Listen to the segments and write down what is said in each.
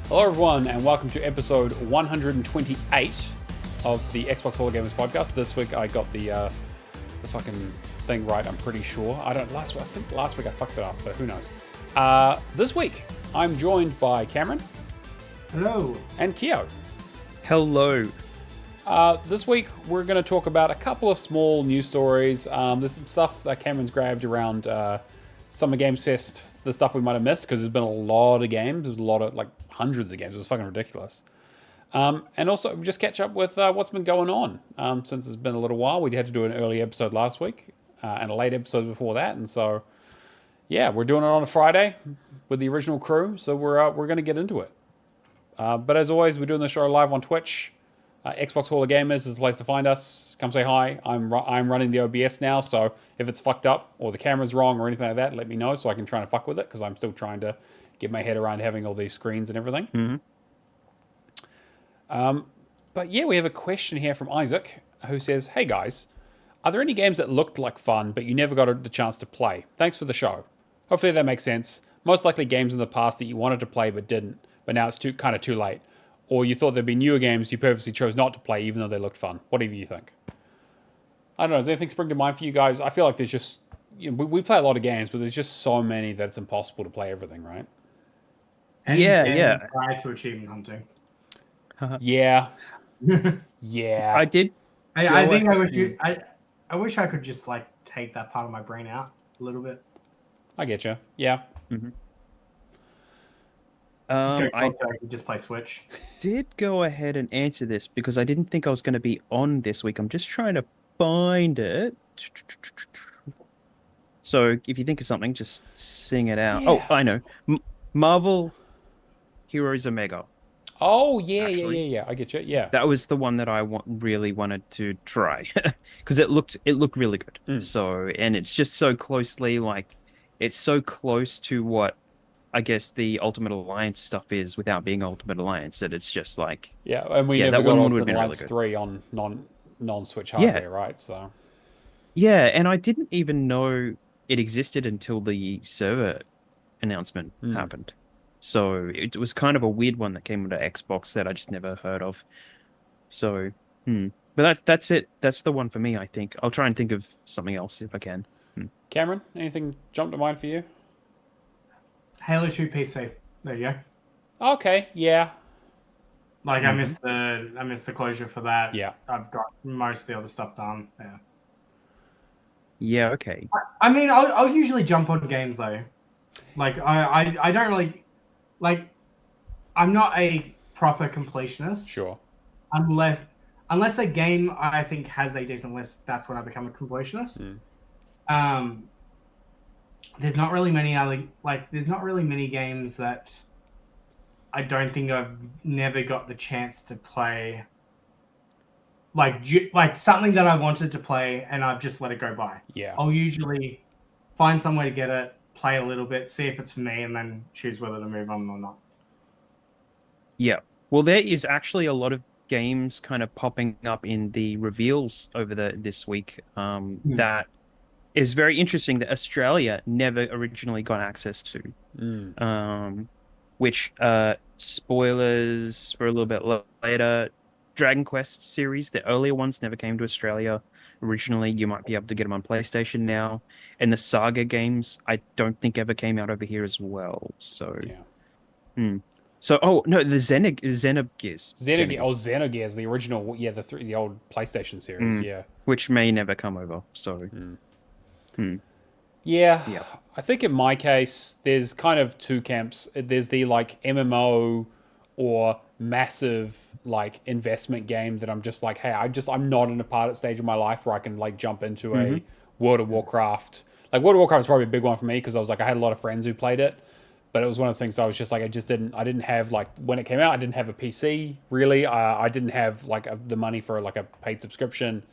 Hello, everyone, and welcome to episode 128 of the Xbox Hall of Gamers podcast. This week I got the fucking thing right. I'm pretty sure. I think last week I fucked it up, but who knows? This week I'm joined by Cameron. Hello. And Keo. Hello. This week we're going to talk about a couple of small news stories. There's some stuff that Cameron's grabbed around Summer Games Fest, the stuff we might have missed because there's been a lot of games. There's a lot of, like, hundreds of games. It was fucking ridiculous. And also just catch up with what's been going on since it's been a little while. We had to do an early episode last week and a late episode before that. And so, yeah, we're doing it on a Friday with the original crew. So we're going to get into it. But as always, we're doing the show live on Twitch. Xbox Hall of Gamers is the place to find us. Come say hi. I'm running the OBS now, so if it's fucked up or the camera's wrong or anything like that, let me know so I can try and fuck with it, because I'm still trying to get my head around having all these screens and everything. Mm-hmm. But yeah, we have a question here from Isaac, who says, "Hey guys, are there any games that looked like fun, but you never got the chance to play? Thanks for the show. Hopefully that makes sense. Most likely games in the past that you wanted to play but didn't, but now it's kind of too late. Or you thought there'd be newer games you purposely chose not to play even though they looked fun. Whatever you think." I don't know, does anything spring to mind for you guys? I feel like there's just, we play a lot of games, but there's just so many that it's impossible to play everything, right? Yeah. Prior to achievement hunting. Yeah. Yeah. I did. I think I wish I could just like take that part of my brain out a little bit. I get you. Yeah. Mm-hmm. I could just play Switch. Did go ahead and answer this because I didn't think I was going to be on this week. I'm just trying to find it. So if you think of something, just sing it out. Yeah. Oh, I know. MAHVEL Heroes Omega. Oh, yeah, Actually, yeah. I get you. Yeah. That was the one that I really wanted to try because it looked really good. So, and it's just so closely it's so close to what I guess the Ultimate Alliance stuff is without being Ultimate Alliance, that it's just like... Yeah, and we never that got one Ultimate would have been Alliance really 3 on non-Switch hardware, right? So. Yeah, and I didn't even know it existed until the server announcement happened. So it was kind of a weird one that came onto Xbox that I just never heard of. So, but that's it. That's the one for me, I think. I'll try and think of something else if I can. Cameron, anything jump to mind for you? Halo 2 PC. There you go. Okay, yeah. Like I missed the closure for that. Yeah. I've got most of the other stuff done. Yeah. Yeah, okay. I mean, I'll usually jump on games though. Like I don't really like. I'm not a proper completionist. Sure. Unless a game I think has a decent list, that's when I become a completionist. There's not really many games that I don't think I've never got the chance to play. Like something that I wanted to play and I've just let it go by. Yeah. I'll usually find some way to get it, play a little bit, see if it's for me, and then choose whether to move on or not. Yeah. Well, there is actually a lot of games kind of popping up in the reveals over this week that is very interesting that Australia never originally got access to. Which, spoilers for a little bit later, Dragon Quest series, the earlier ones never came to Australia originally. You might be able to get them on PlayStation now. And the Saga games, I don't think ever came out over here as well. So, yeah. So, the Xenogears. Xenogears, the original, the old PlayStation series, yeah. Which may never come over, so... Yeah, I think in my case, there's kind of two camps. There's the, like, MMO or massive, like, investment game that I'm just like, hey, I'm not in a part stage of my life where I can, like, jump into a World of Warcraft. Like, World of Warcraft is probably a big one for me because I was like, I had a lot of friends who played it. But it was one of those things I was just like, I didn't have, like, when it came out, I didn't have a PC, really. I didn't have, like, the money for, like, a paid subscription.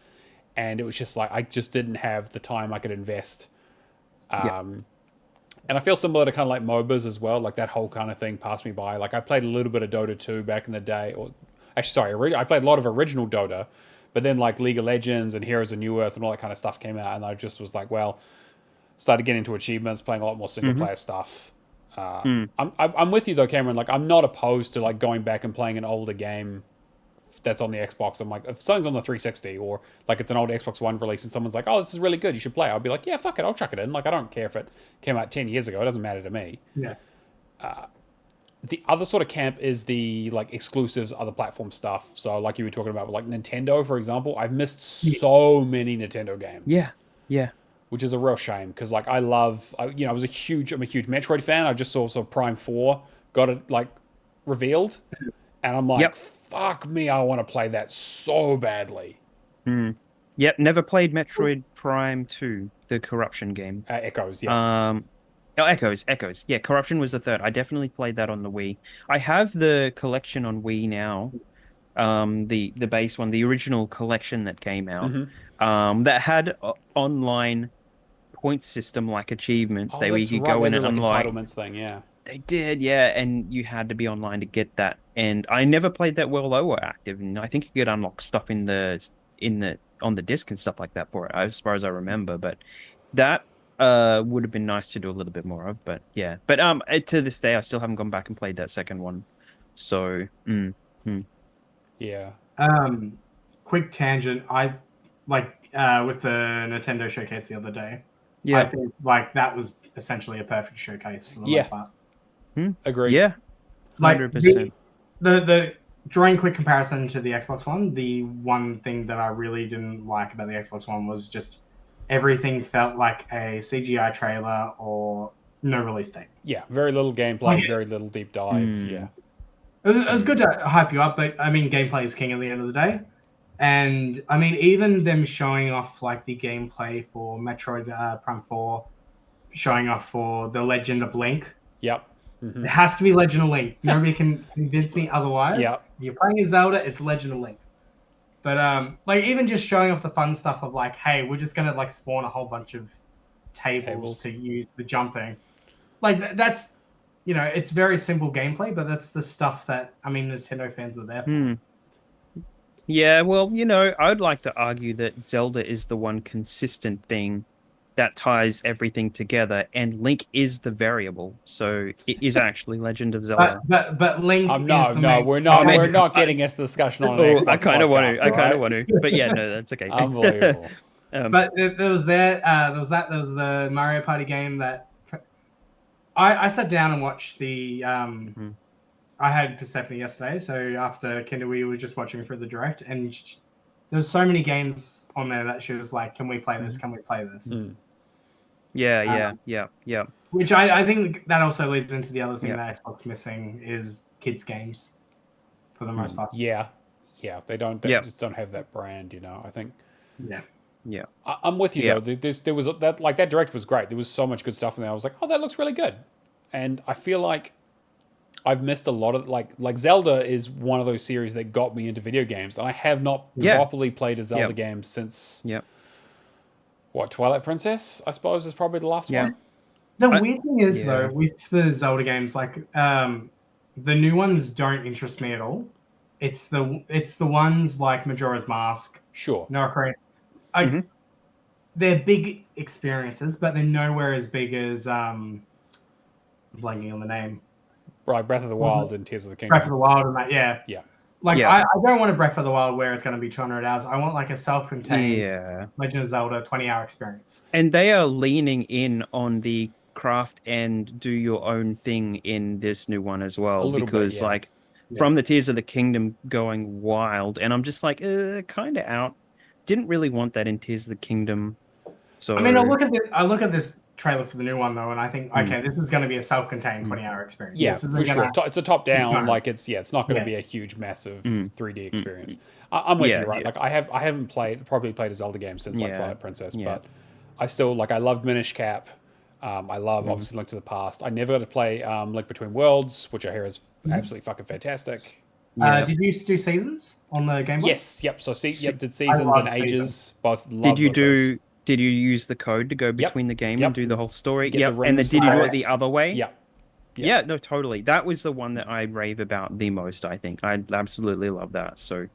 And it was just like, I just didn't have the time I could invest. And I feel similar to kind of like MOBAs as well. Like, that whole kind of thing passed me by. Like, I played a little bit of Dota 2 back in the day. Or actually, sorry, I played a lot of original Dota. But then, like, League of Legends and Heroes of New Earth and all that kind of stuff came out. And I just was like, well, started getting into achievements, playing a lot more single-player stuff. I'm with you though, Cameron. Like, I'm not opposed to like going back and playing an older game that's on the Xbox. I'm like, if something's on the 360 or like it's an old Xbox One release and someone's like, oh, this is really good, you should play it. I'll be like, yeah, fuck it, I'll chuck it in. Like, I don't care if it came out 10 years ago. It doesn't matter to me. Yeah. The other sort of camp is the like exclusives, other platform stuff. So like you were talking about, like Nintendo, for example, I've missed so many Nintendo games. Yeah. Which is a real shame because like I was I'm a huge Metroid fan. I just saw Prime 4 got it like revealed, and I'm like, fuck me, I want to play that so badly. Yep, never played Metroid Prime 2, the Corruption game. Echoes, yeah. Echoes. Yeah, Corruption was the third. I definitely played that on the Wii. I have the collection on Wii now. The base one, the original collection that came out. That had online point system like achievements that we could go in and unlock. Entitlements thing, yeah. They did, yeah, and you had to be online to get that. And I never played that while they were active, and I think you could unlock stuff on the disc and stuff like that for it, as far as I remember. But that would have been nice to do a little bit more of. But yeah, but to this day, I still haven't gone back and played that second one. So, yeah. Quick tangent. I like with the Nintendo showcase the other day. Yeah, I think like that was essentially a perfect showcase for the most part. Agree. Yeah, 100%. The drawing quick comparison to the Xbox One, the one thing that I really didn't like about the Xbox One was just everything felt like a CGI trailer or no release date. Yeah, very little gameplay, very little deep dive. Yeah, it was good to hype you up, but I mean, gameplay is king at the end of the day. And I mean, even them showing off like the gameplay for Metroid Prime 4, showing off for the Legend of Link. Yep. It has to be Legend of Link. Nobody can convince me otherwise. Yep. If you're playing a Zelda, it's Legend of Link. But like even just showing off the fun stuff of like, hey, we're just gonna like spawn a whole bunch of tables to use for jumping. Like that's, it's very simple gameplay, but that's the stuff that Nintendo fans are there for. Yeah, well, I'd like to argue that Zelda is the one consistent thing that ties everything together, and Link is the variable. So it is actually Legend of Zelda. But Link. We're not getting into discussion on an Xbox I kind of want to. podcast, I kind of want to. But yeah, no, that's okay. Unbelievable. But there was the Mario Party game that I sat down and watched the. I had Persephone yesterday, so after Kinder we were just watching through the direct, and there was so many games on there that she was like, "Can we play this? Can we play this?" Yeah. Which I think that also leads into the other thing that Xbox missing is kids games, for the most part. Yeah, they just don't have that brand, I think. Yeah. I'm with you though. There was that direct was great. There was so much good stuff in there. I was like, oh, that looks really good, and I feel like I've missed a lot of like Zelda is one of those series that got me into video games, and I have not properly played a Zelda game since Twilight Princess, I suppose, is probably the last one. The weird thing is though, with the Zelda games, like the new ones don't interest me at all. It's the ones like Majora's Mask, No Ocarina. They're big experiences, but they're nowhere as big as I'm blanking on the name. Right, Breath of the Wild and Tears of the Kingdom. Breath of the Wild and that, yeah. I don't want a Breath of the Wild where it's going to be 200 hours. I want like a self-contained Legend of Zelda 20-hour experience. And they are leaning in on the craft and do your own thing in this new one as well. Because from the Tears of the Kingdom going wild, and I'm just like, kind of out. Didn't really want that in Tears of the Kingdom. So I look at this trailer for the new one though, and I think this is going to be a self-contained 20-hour experience. Yeah, for sure. It's a top-down. Like it's not going to be a huge, massive 3D experience. I'm with you, right? Like I haven't probably played a Zelda game since like Twilight Princess, but I still I loved Minish Cap. I love obviously Link to the Past. I never got to play Link Between Worlds, which I hear is absolutely fucking fantastic. Did you do Seasons on the Game Boy? Yes. Yep. So did Seasons and Ages. Both. Did you use the code to go between the game and do the whole story? And then did you do it the other way? Yep. Yeah, no, totally. That was the one that I rave about the most, I think. I absolutely love that. So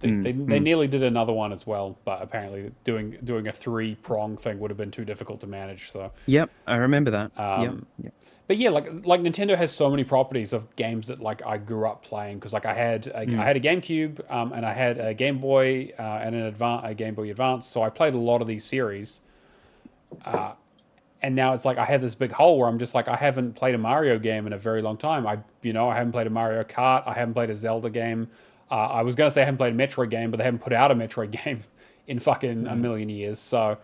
they nearly did another one as well, but apparently doing a 3-prong thing would have been too difficult to manage. So I remember that. But yeah, like Nintendo has so many properties of games that like I grew up playing because like I had a GameCube and I had a Game Boy and a Game Boy Advance, so I played a lot of these series. And now it's like I have this big hole where I'm just like I haven't played a Mario game in a very long time. I haven't played a Mario Kart. I haven't played a Zelda game. I was gonna say I haven't played a Metroid game, but they haven't put out a Metroid game in fucking a million years. So,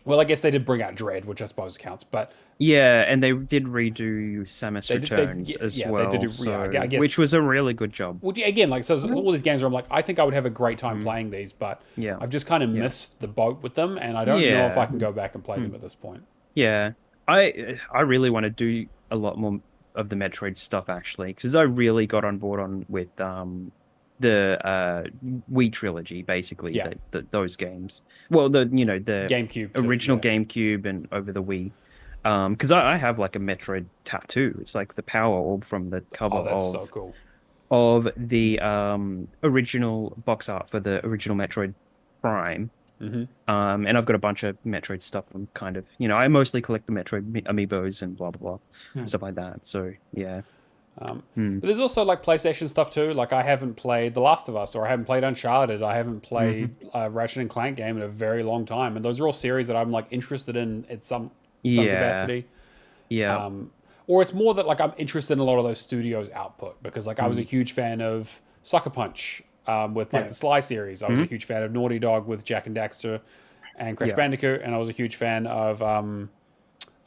well, I guess they did bring out Dread, which I suppose counts. But yeah, and they did redo Samus Returns as well, they did I guess, which was a really good job. Well, again, like so, all these games where I'm like, I think I would have a great time playing these, but I've just kind of missed the boat with them, and I don't know if I can go back and play them at this point. Yeah, I really want to do a lot more of the Metroid stuff actually, because I really got on board with the Wii trilogy, basically. Those games. Well, the GameCube original GameCube and over the Wii. Because I have like a Metroid tattoo. It's like the power orb from the cover so cool. Of the original box art for the original Metroid Prime. And I've got a bunch of Metroid stuff. I'm kind of, I mostly collect the Metroid amiibos and blah blah blah, stuff like that. So yeah. But there's also like PlayStation stuff too. Like I haven't played The Last of Us, or I haven't played Uncharted. I haven't played a Ratchet and Clank game in a very long time, and those are all series that I'm like interested in at some capacity. Yeah. Or it's more that like I'm interested in a lot of those studios' output because like I was a huge fan of Sucker Punch with like the Sly series. I was a huge fan of Naughty Dog with Jack and Daxter and Crash Bandicoot, and I was a huge fan of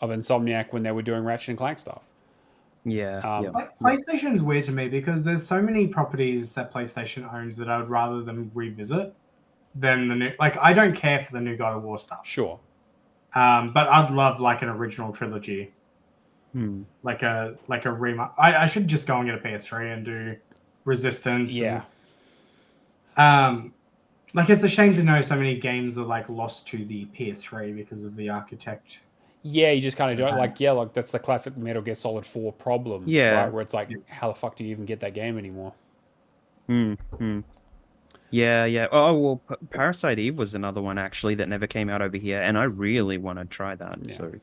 Insomniac when they were doing Ratchet and Clank stuff. Like PlayStation's weird to me because there's so many properties that PlayStation owns that I would rather them revisit than the new. Like I don't care for the new God of War stuff. Sure. But I'd love like an original trilogy. Like a remake. I should just go and get a PS3 and do Resistance. Yeah. Like it's a shame to know so many games are like lost to the PS3 because of the architect. Yeah, you just kind of don't like that's the classic Metal Gear Solid 4 problem. Yeah. Right? Where it's like, how the fuck do you even get that game anymore? Yeah. Oh, well, Parasite Eve was another one actually that never came out over here, and I really want to try that. Yeah. So,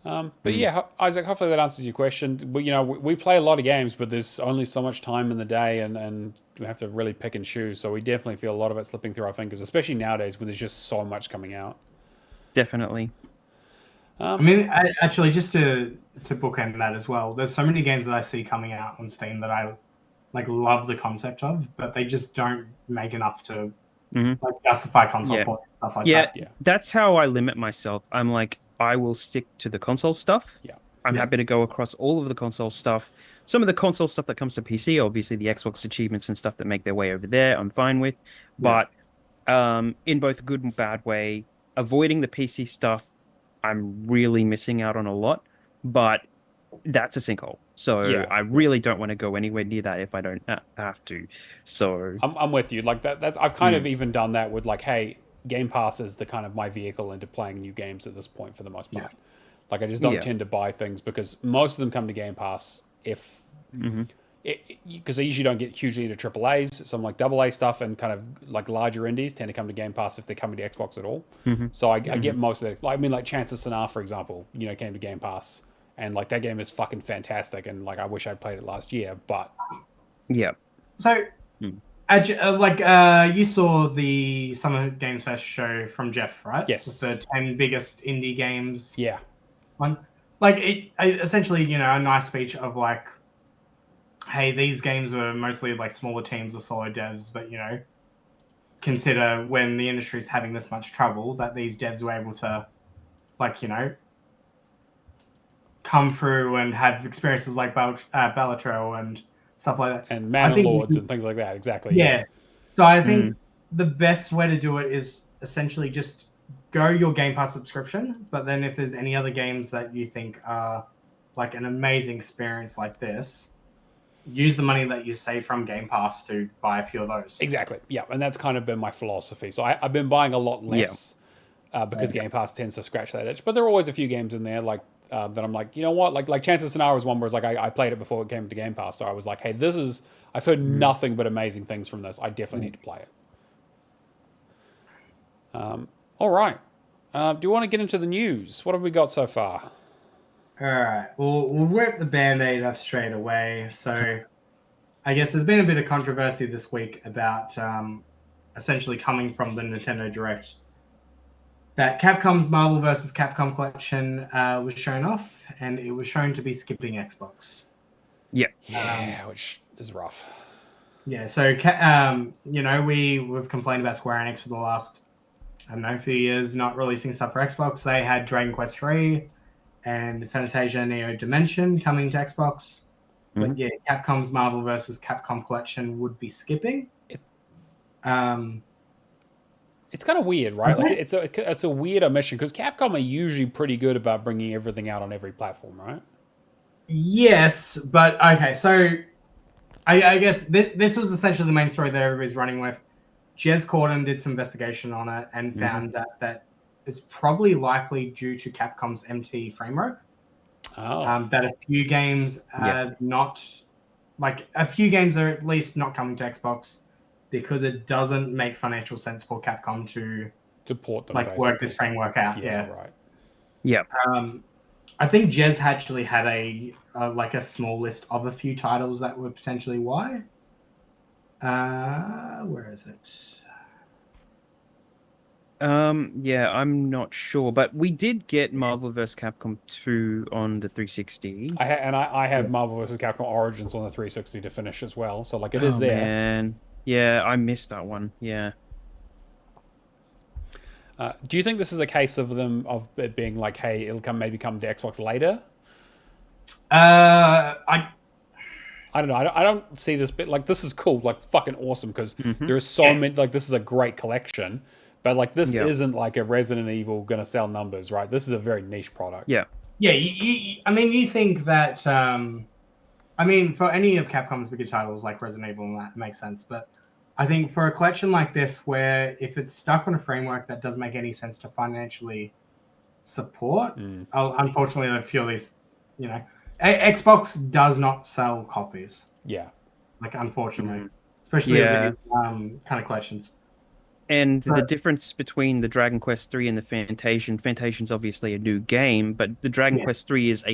but yeah, Isaac, hopefully that answers your question. We play a lot of games, but there's only so much time in the day, and we have to really pick and choose. So we definitely feel a lot of it slipping through our fingers, especially nowadays when there's just so much coming out. Definitely. I mean, actually, just to bookend that as well, there's so many games that I see coming out on Steam that I like love the concept of, but they just don't make enough to like justify console port and stuff like that. Yeah, that's how I limit myself. I'm like, I will stick to the console stuff. Yeah. I'm happy to go across all of the console stuff. Some of the console stuff that comes to PC, obviously the Xbox achievements and stuff that make their way over there, I'm fine with. But in both a good and bad way, avoiding the PC stuff, I'm really missing out on a lot, but that's a sinkhole. So I really don't want to go anywhere near that if I don't have to. So I'm with you. Like that's I've kind of even done that with like, hey, Game Pass is the kind of my vehicle into playing new games at this point for the most part. Like I just don't tend to buy things because most of them come to Game Pass if because they usually don't get hugely into AAAs. Some like AA stuff and kind of like larger indies tend to come to Game Pass if they come to Xbox at all. So I get most of it. I mean, like Chance of Sanaa, for example, came to Game Pass, and like that game is fucking fantastic. And like I wish I'd played it last year, but So, you saw the Summer Games Fest show from Jeff, right? Yes. With the 10 biggest indie games. Yeah. One, like it essentially, a nice speech of like, hey, these games were mostly like smaller teams or solo devs, but consider when the industry's having this much trouble that these devs were able to, like, come through and have experiences like Balatro and stuff like that. And Man Lords and things like that, exactly. Yeah. So I think the best way to do it is essentially just go your Game Pass subscription, but then if there's any other games that you think are like an amazing experience like this, use the money that you save from Game Pass to buy a few of those. Exactly. Yeah, and that's kind of been my philosophy. So I've been buying a lot less because Game Pass tends to scratch that itch. But there are always a few games in there like that I'm like, you know what? Like Chance of Sanaa was one where it's like I played it before it came to Game Pass. So I was like, hey, I've heard nothing but amazing things from this. I definitely need to play it. All right. Do you want to get into the news? What have we got so far? All right. We'll rip the Band-Aid off straight away. So I guess there's been a bit of controversy this week about essentially coming from the Nintendo Direct that Capcom's Marvel vs. Capcom collection was shown off, and it was shown to be skipping Xbox. Yeah, which is rough. Yeah, so we've complained about Square Enix for the last, I don't know, few years not releasing stuff for Xbox. They had Dragon Quest 3 and Fantasia Neo Dimension coming to Xbox. But yeah, Capcom's Marvel vs. Capcom collection would be skipping. It's kind of weird, right? Like it's a weird omission because Capcom are usually pretty good about bringing everything out on every platform, right? Yes, but okay. So I guess this was essentially the main story that everybody's running with. Jez Corden did some investigation on it and found that it's probably likely due to Capcom's MT framework. That a few games are not, like a few games are at least not coming to Xbox because it doesn't make financial sense for Capcom to port them, like work this framework out. Yeah, right. Yeah. I think Jez actually had a small list of a few titles that were potentially why. Where is it? Yeah, I'm not sure, but we did get Marvel vs. Capcom 2 on the 360. I have Marvel vs. Capcom Origins on the 360 to finish as well, so like it is there. Man. Yeah, I missed that one. Yeah. Do you think this is a case of it being like, hey, it'll maybe come to Xbox later? I don't know. I don't see this bit like this is cool, like fucking awesome because there are so many. Like this is a great collection, but like this isn't like a Resident Evil gonna sell numbers, right? This is a very niche product. Yeah. You think that? For any of Capcom's bigger titles like Resident Evil, that makes sense, but I think for a collection like this, where if it's stuck on a framework that doesn't make any sense to financially support, unfortunately, a few of these, Xbox does not sell copies. Yeah. Like, unfortunately. Especially with kind of collections. And the difference between the Dragon Quest 3 and the Fantasian's obviously a new game, but the Dragon Quest 3 is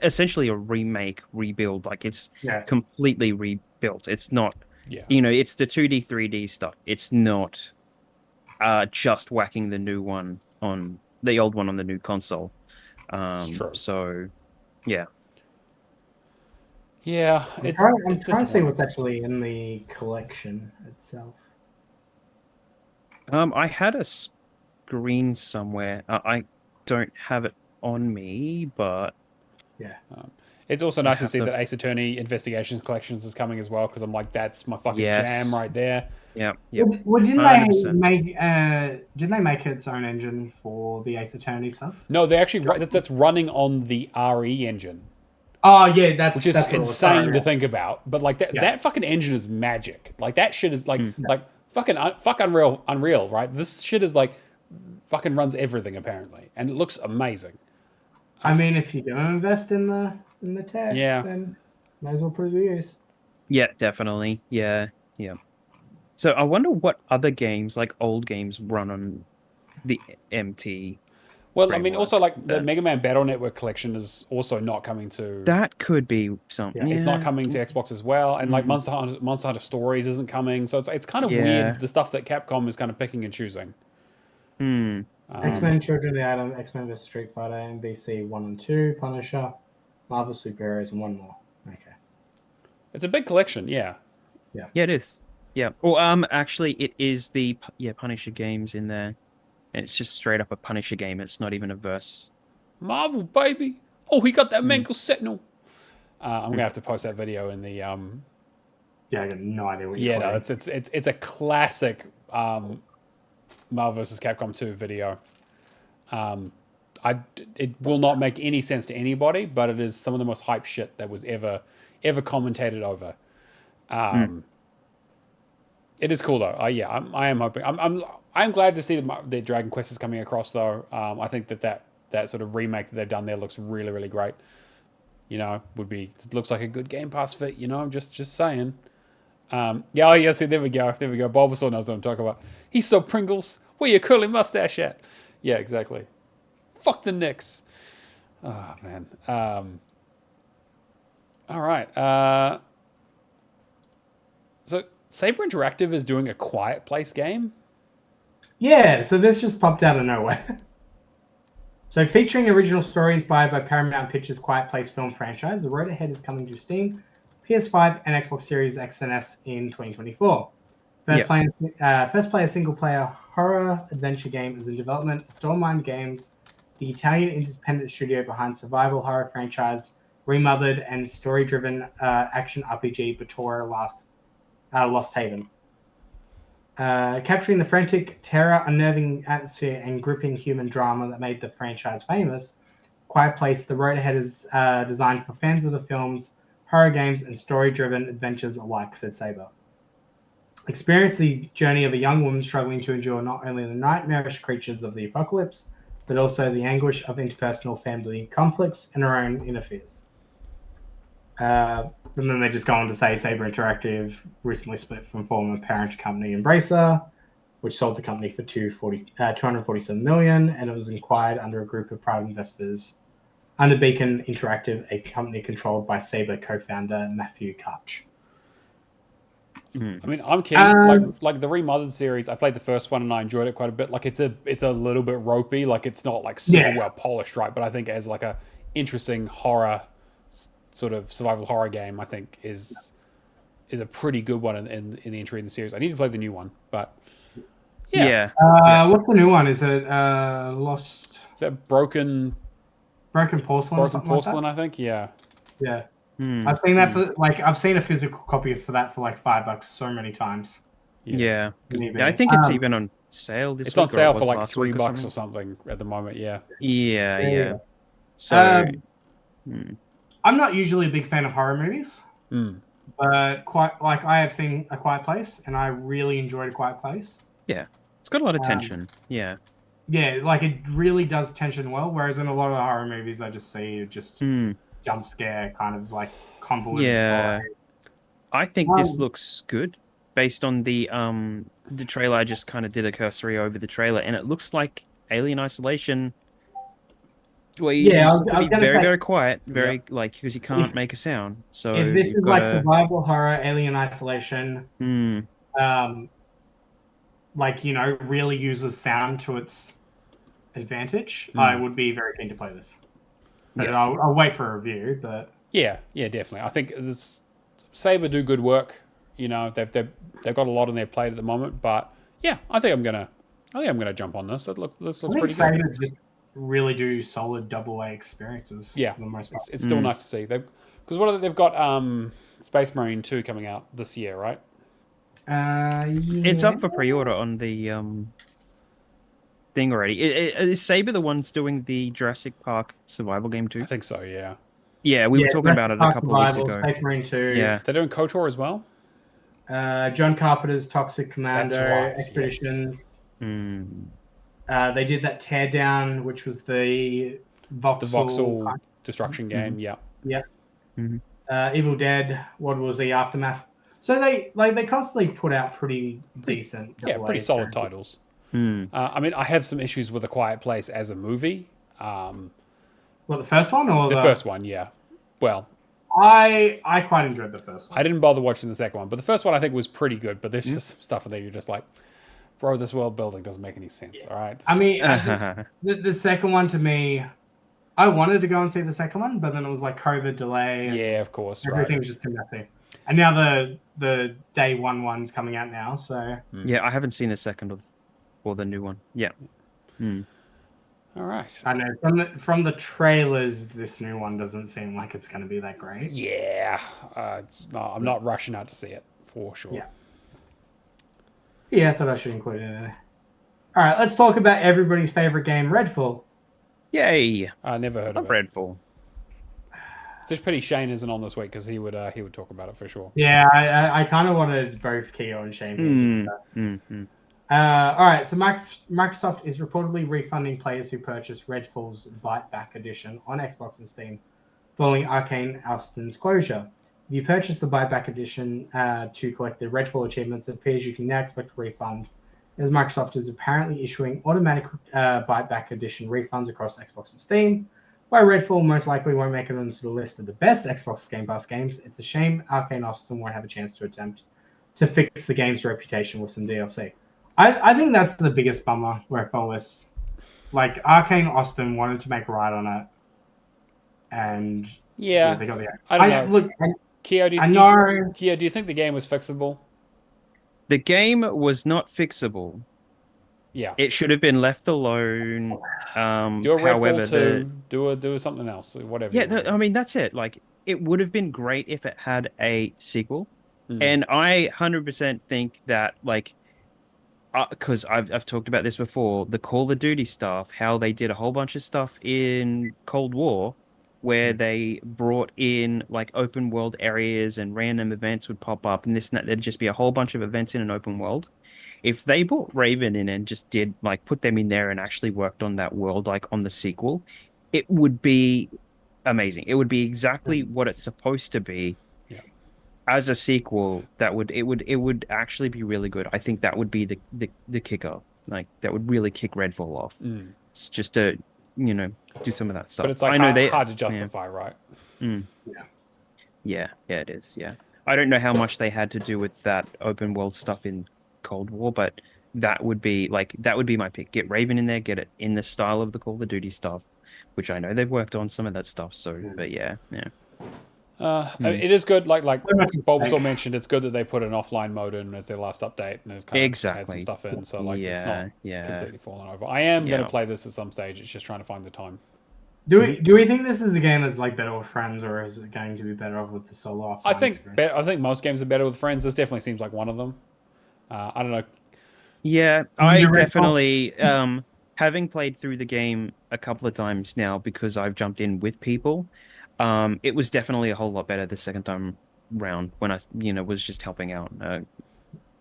essentially a remake, rebuild. Like, it's completely rebuilt. It's not... it's the 2D, 3D stuff. It's not just whacking the new one on the old one on the new console. True. So, yeah. Yeah. I'm trying to see what's actually in the collection itself. I had a screen somewhere. I don't have it on me, but... Yeah. It's also nice to see that Ace Attorney Investigations Collections is coming as well, because I'm like, that's my fucking jam right there. Yeah. Well, didn't they make its own engine for the Ace Attorney stuff? No, they actually that's running on the RE engine. Oh yeah, which is insane to think about. But like that fucking engine is magic. Like that shit is like fucking unreal, right? This shit is like fucking runs everything apparently, and it looks amazing. I mean, if you're gonna invest in the tech, then might as well put it to use. Yeah, definitely. Yeah. So I wonder what other games, like old games, run on the MT. Well, I mean, also like the Mega Man Battle Network collection is also not coming to. That could be something. Yeah, it's not coming to Xbox as well, and like Monster Hunter Stories isn't coming, so it's kind of weird the stuff that Capcom is kind of picking and choosing. X-Men Children of the Atom, X-Men vs Street Fighter, NBC 1 and 2, Punisher, Marvel Superheroes, and one more. Okay. It's a big collection, yeah. Yeah, it is. Yeah. Well, actually, it is the Punisher games in there. And it's just straight up a Punisher game. It's not even a verse. Marvel, baby. Oh, he got that Mangle Sentinel. I'm going to have to post that video in the... Yeah, I got no idea what you're playing. It's a classic Marvel vs. Capcom 2 video. It will not make any sense to anybody, but it is some of the most hype shit that was ever commentated over. It is cool though. I am hoping. I'm glad to see that Dragon Quest is coming across though. I think that sort of remake that they've done there looks really, really great. Looks like a good Game Pass fit. Just saying. See, there we go. Bulbasaur knows what I'm talking about. He's so Pringles. Where your curly mustache at? Yeah, exactly. Fuck the Knicks. Oh man. All right. So Saber Interactive is doing a Quiet Place game. Yeah, so this just popped out of nowhere. So featuring original story inspired by Paramount Pictures' Quiet Place film franchise, The Road Ahead is coming to Steam, PS5, and Xbox Series X and S in 2024. First player single player horror adventure game is in development. Stormwind Games, the Italian independent studio behind survival horror franchise, remothered and story-driven action RPG Batora Lost Haven. Capturing the frantic, terror, unnerving atmosphere, and gripping human drama that made the franchise famous, Quiet Place: The Road Ahead is designed for fans of the films, horror games, and story-driven adventures alike, said Saber. Experience the journey of a young woman struggling to endure not only the nightmarish creatures of the apocalypse, but also the anguish of interpersonal family conflicts and her own inner fears. And then they just go on to say Saber Interactive recently split from former parent company Embracer, which sold the company for $247 million, and it was acquired under a group of private investors under Beacon Interactive, a company controlled by Saber co-founder Matthew Koch. I mean, I'm keen. Like the Remothered series, I played the first one and I enjoyed it quite a bit. Like it's a little bit ropey. Like it's not like super well polished, right? But I think as like a interesting horror sort of survival horror game, I think is a pretty good one in the entry in the series. I need to play the new one, but yeah. What's the new one? Is it Lost? Is that Broken Porcelain? Broken Porcelain, like I think. Yeah. Yeah. I've seen that I've seen a physical copy for that for like $5 so many times. Yeah. I think it's even on sale this week. It's on sale for like $3 or something at the moment. Yeah. So I'm not usually a big fan of horror movies, but I have seen A Quiet Place, and I really enjoyed A Quiet Place. Yeah, it's got a lot of tension. Yeah, like it really does tension well. Whereas in a lot of horror movies, I just see jump scare kind of like convoluted story. I think this looks good based on the trailer. I just kind of did a cursory over the trailer, and it looks like Alien Isolation. Well, you used to be very quiet, like because you can't make a sound. So if this is like survival horror, Alien Isolation, like really uses sound to its advantage, I would be very keen to play this. But I'll wait for a review. But yeah, definitely. I think Saber do good work. They've got a lot on their plate at the moment. But yeah, I think I'm gonna jump on this. This looks pretty good. Just really do solid AA experiences. Yeah, for the most part. It's still nice to see. Because they've got Space Marine 2 coming out this year, right? It's up for pre-order on the thing already. Is Saber the ones doing the Jurassic Park survival game too? I think so. Yeah. Yeah, we were talking about it a couple of weeks ago. Space Marine 2. Yeah, they're doing KOTOR as well. John Carpenter's Toxic Commando Expeditions. Yes. They did that Teardown, which was the voxel destruction game. Yeah. Evil Dead. What was the Aftermath? So they constantly put out pretty decent, pretty solid titles. I mean, I have some issues with A Quiet Place as a movie. The first one or the first one? Yeah. Well, I quite enjoyed the first one. I didn't bother watching the second one, but the first one I think was pretty good. But there's just some stuff in there you're just like, bro, this world building doesn't make any sense. All right. I mean, the second one to me, I wanted to go and see the second one, but then it was like COVID delay. Yeah, of course. Everything was just too messy. And now the day one's coming out now, so yeah, I haven't seen the second or the new one. Yeah. All right. I know from the trailers, this new one doesn't seem like it's going to be that great. Yeah, I'm not rushing out to see it for sure. Yeah, I thought I should include it in there. All right, let's talk about everybody's favorite game, Redfall. Yay! I never heard of it. Redfall. It's just pity Shane isn't on this week because he would talk about it for sure. Yeah, I kind of wanted both Keo and Shane. All right, so Microsoft is reportedly refunding players who purchased Redfall's Buyback Edition on Xbox and Steam following Arcane Austin's closure. If you purchase the Buyback Edition to collect the Redfall achievements, it appears you can now expect a refund, as Microsoft is apparently issuing automatic Buyback Edition refunds across Xbox and Steam. While Redfall most likely won't make it onto the list of the best Xbox Game Pass games, it's a shame Arcane Austin won't have a chance to attempt to fix the game's reputation with some DLC. I think that's the biggest bummer Redfall is. Like, Arcane Austin wanted to make a ride on it, and yeah they got the... I don't know. Look, Keo, do you think the game was fixable? The game was not fixable. Yeah. It should have been left alone. Do a Redfall 2, do something else, whatever. Yeah, I mean, that's it. Like, it would have been great if it had a sequel. And I 100% think that, like, because I've talked about this before, the Call of Duty stuff, how they did a whole bunch of stuff in Cold War, where they brought in like open world areas and random events would pop up and this and that. There'd just be a whole bunch of events in an open world. If they brought Raven in and just did like put them in there and actually worked on that world, like on the sequel, it would be amazing. It would be exactly what it's supposed to be. Yeah. As a sequel, it would actually be really good. I think that would be the kicker. Like that would really kick Redfall off. It's just to do some of that stuff. But it's like hard to justify, right? Yeah, it is. Yeah, I don't know how much they had to do with that open world stuff in Cold War, but that would be my pick. Get Raven in there, get it in the style of the Call of Duty stuff, which I know they've worked on some of that stuff. So, but yeah. I mean, it is good. Like Bulbasaur mentioned, it's good that they put an offline mode in as their last update, and they've kind of had some stuff in. So like, it's not completely fallen over. I am going to play this at some stage. It's just trying to find the time. Do we think this is a game that's like better with friends, or is it going to be better off with the solo offline I think most games are better with friends. This definitely seems like one of them. I don't know. Yeah, I definitely having played through the game a couple of times now because I've jumped in with people. It was definitely a whole lot better the second time round when I, was just helping out a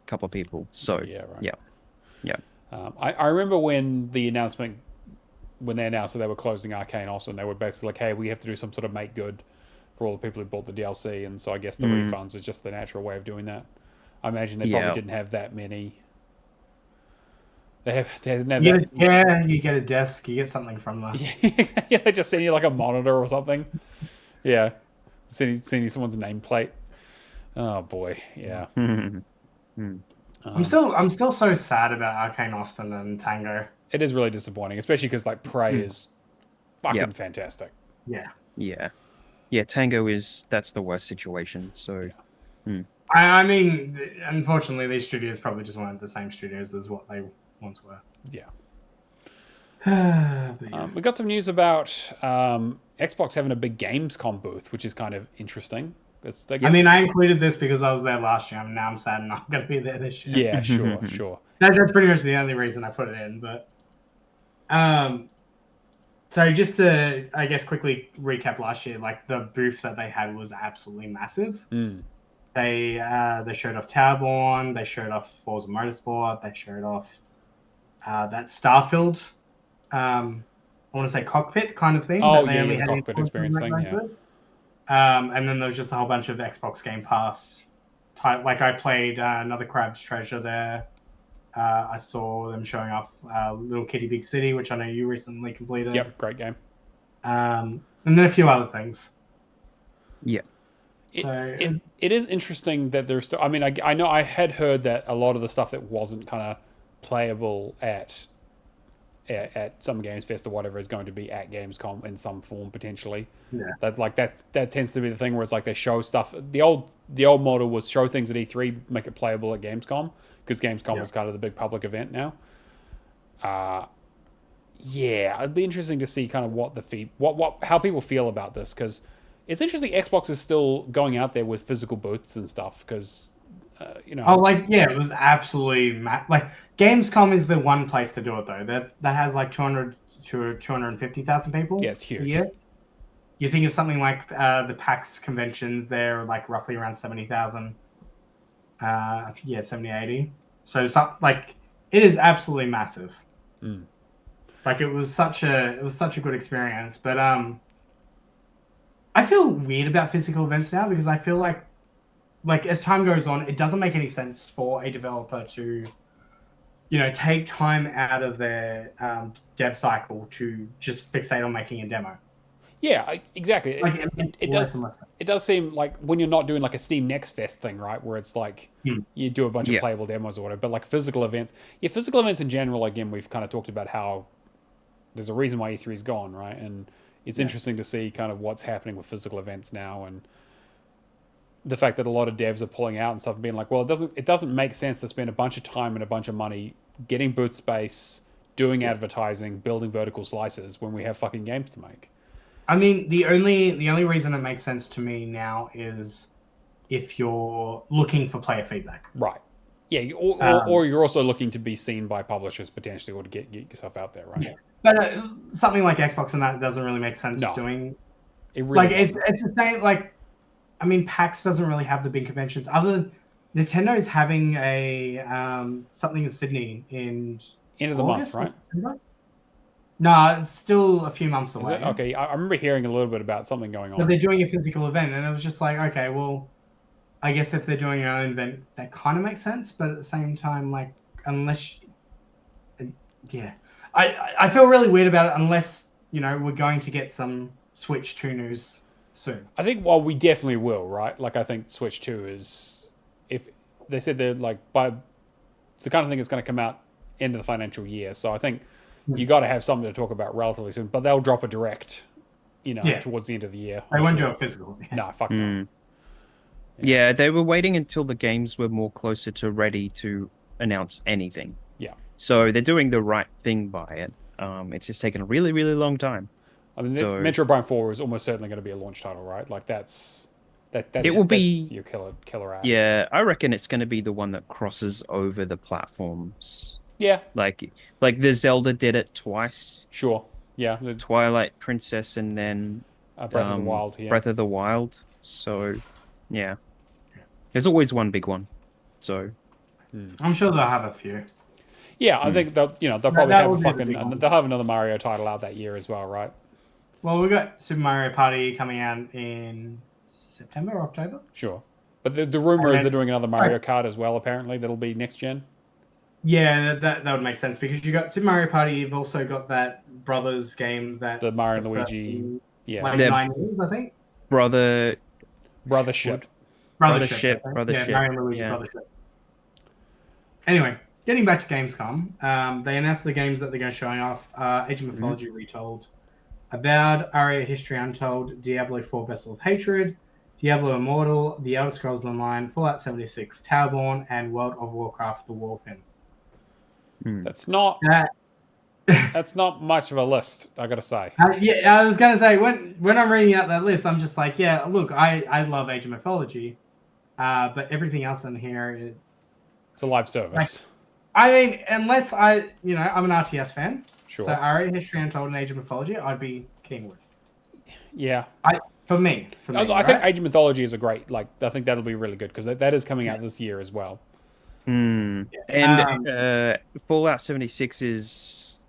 couple of people. So yeah. I remember when they announced that they were closing Arcane Austin, they were basically like, hey, we have to do some sort of make good for all the people who bought the DLC, and so I guess the refunds is just the natural way of doing that. I imagine they probably didn't have that many. They didn't have that. Yeah, you get a desk, you get something from the... Yeah, they just send you like a monitor or something. Yeah, send you someone's nameplate. Oh boy, yeah. I'm still so sad about Arcane Austin and Tango. It is really disappointing, especially because like Prey is fucking fantastic. Yeah. Tango that's the worst situation. So, I mean, unfortunately, these studios probably just weren't the same studios as what they once were. Yeah. We got some news about Xbox having a big Gamescom booth, which is kind of interesting. I mean, I included this because I was there last year, and now I'm sad I'm not going to be there this year. Yeah, sure. That's pretty much the only reason I put it in. But so just to, I guess, quickly recap last year, like the booth that they had was absolutely massive. They showed off Towerborn, they showed off Forza Motorsport, they showed off that Starfield. I want to say cockpit kind of thing. Oh, yeah, the cockpit experience thing, yeah. And then there was just a whole bunch of Xbox Game Pass type. Like I played another Crab's Treasure there. I saw them showing off Little Kitty Big City, which I know you recently completed. Yep, great game. And then a few other things. Yeah. It is interesting that there's still... I mean, I know I had heard that a lot of the stuff that wasn't kind of playable at Summer Games Fest or whatever is going to be at Gamescom in some form potentially. Yeah. That tends to be the thing where it's like they show stuff. The old model was show things at E3, make it playable at Gamescom, because Gamescom is kind of the big public event now. It'd be interesting to see kind of how people feel about this, because it's interesting Xbox is still going out there with physical booths and stuff, because it was absolutely like Gamescom is the one place to do it though. That has like 200 to 250,000 people. Yeah, it's huge. Yeah. You think of something like the PAX conventions, they're like roughly around 70,000. 70, 80. So it is absolutely massive. Like it was such a good experience. But I feel weird about physical events now, because I feel like as time goes on, it doesn't make any sense for a developer to, take time out of their dev cycle to just fixate on making a demo. Yeah, exactly. Like It does. It does seem like when you're not doing like a Steam Next Fest thing, right? Where it's like you do a bunch of playable demos or whatever. But like physical events, physical events in general. Again, we've kind of talked about how there's a reason why E3 is gone, right? And it's interesting to see kind of what's happening with physical events now, and the fact that a lot of devs are pulling out and stuff, and being like, well, it doesn't make sense to spend a bunch of time and a bunch of money getting boot space, doing advertising, building vertical slices when we have fucking games to make. I mean, the only reason it makes sense to me now is if you're looking for player feedback. Right. Yeah, or you're also looking to be seen by publishers potentially, or to get yourself out there, right? Yeah. But something like Xbox and that doesn't really make sense doing. It really like it's the same. Like, I mean, PAX doesn't really have the big conventions. Other Nintendo is having a something in Sydney in end of the month, right? No, it's still a few months away. Is it? Okay, I remember hearing a little bit about something going on. But they're doing a physical event, and it was just like, okay, well, I guess if they're doing an own event, that kind of makes sense. But at the same time, like, unless, I feel really weird about it unless, we're going to get some Switch 2 news soon. I think, well, we definitely will, right? Like, I think Switch 2 is, if they said they're like, it's the kind of thing that's going to come out end of the financial year. So I think you got to have something to talk about relatively soon. But they'll drop a direct, towards the end of the year. They won't do it physical. No, fuck no. Yeah, they were waiting until the games were more closer to ready to announce anything. Yeah. So they're doing the right thing by it. It's just taken a really, really long time. I mean, Metro Prime 4 is almost certainly going to be a launch title, right? Like that's your killer app. Yeah, I reckon it's going to be the one that crosses over the platforms. Yeah. Like the Zelda did it twice. Sure. Yeah. The Twilight Princess and then Breath of the Wild. Yeah. Breath of the Wild. So, yeah. There's always one big one. So, I'm sure they'll have a few. Yeah, I think they'll probably they'll have another Mario title out that year as well, right? Well, we got Super Mario Party coming out in September or October. Sure, but the rumor is they're doing another Mario Kart as well. Apparently, that'll be next gen. Yeah, that would make sense because you got Super Mario Party. You've also got that Brothers game that the Mario and Luigi. Yeah, like 9 years, I think. Brothership. Brothership. Mario and Luigi Brothership. Anyway, getting back to Gamescom, they announced the games that they're going to showing off: Age of Mythology Retold, Avowed, Aria History Untold, Diablo 4 Vessel of Hatred, Diablo Immortal, The Elder Scrolls Online, Fallout 76, Towerborn, and World of Warcraft: The Warfin. That's not much of a list, I gotta say. I was gonna say when I'm reading out that list, I'm just like, yeah, look, I love Age of Mythology, but everything else in here it's a live service. I mean, unless I'm an RTS fan. Sure. So Aria, History Untold, and Age of Mythology, I'd be keen with. Yeah. For me, I think Age of Mythology is a great, I think that'll be really good because that is coming out this year as well. And Fallout 76 is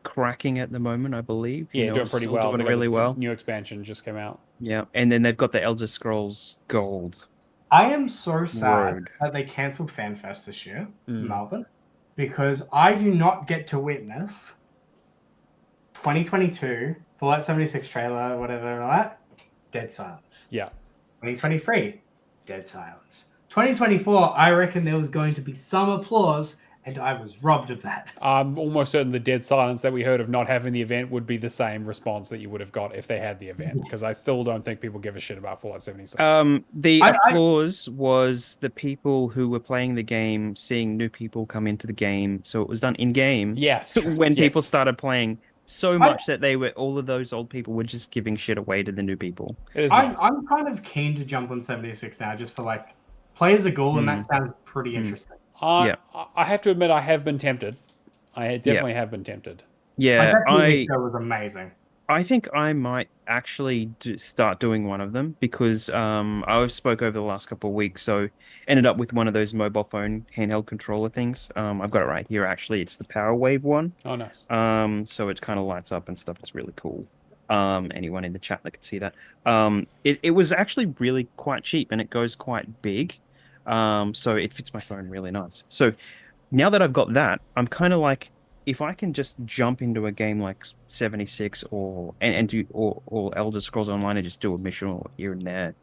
cracking at the moment, I believe. Yeah, doing pretty well. Doing really well. New expansion just came out. Yeah, and then they've got the Elder Scrolls Gold. I am so sad that they cancelled FanFest this year in Melbourne because I do not get to witness 2022 Fallout 76 trailer, whatever, that dead silence. Yeah. 2023, dead silence. 2024, I reckon there was going to be some applause, and I was robbed of that. I'm almost certain the dead silence that we heard of not having the event would be the same response that you would have got if they had the event, because I still don't think people give a shit about Fallout 76. The applause was the people who were playing the game seeing new people come into the game, so it was done in-game. Yes. When people started playing so much that all of those old people were just giving shit away to the new people. I'm kind of keen to jump on 76 now, just for play as a ghoul, and that sounds pretty interesting. I have to admit, I have been tempted. I definitely have been tempted. Yeah, that was amazing. I think I might actually start doing one of them because I've spoke over the last couple of weeks, so ended up with one of those mobile phone handheld controller things. I've got it right here, actually. It's the Power Wave one. Oh, nice. So it kind of lights up and stuff. It's really cool. Anyone in the chat that could see that. It was actually really quite cheap, and it goes quite big. So it fits my phone really nice. So now that I've got that, I'm kind of if I can just jump into a game like 76 and do or Elder Scrolls Online and just do a mission or here and there,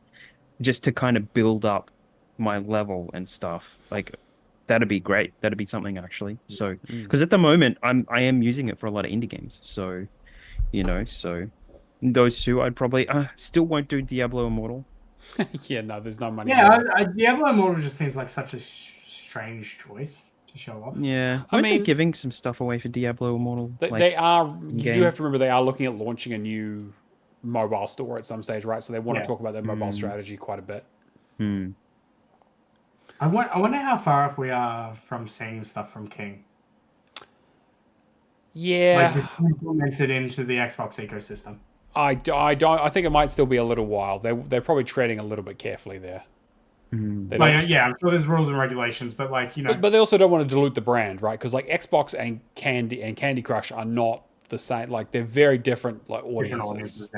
just to kind of build up my level and stuff, like that'd be great. That'd be something actually. So, because at the moment I am using it for a lot of indie games. So, so those two I'd probably still won't do Diablo Immortal. Yeah, no, there's no money. Yeah, Diablo Immortal just seems like such a strange choice to show off. Yeah, I mean, they're giving some stuff away for Diablo Immortal. They are. You do have to remember they are looking at launching a new mobile store at some stage, right? So they want to talk about their mobile strategy quite a bit. I wonder how far off we are from seeing stuff from King. Yeah, like just implemented into the Xbox ecosystem. I don't. I think it might still be a little while. They're probably treading a little bit carefully there. Yeah, I'm sure there's rules and regulations, but but they also don't want to dilute the brand, right? Because like Xbox and Candy Crush are not the same. Like they're very different audiences.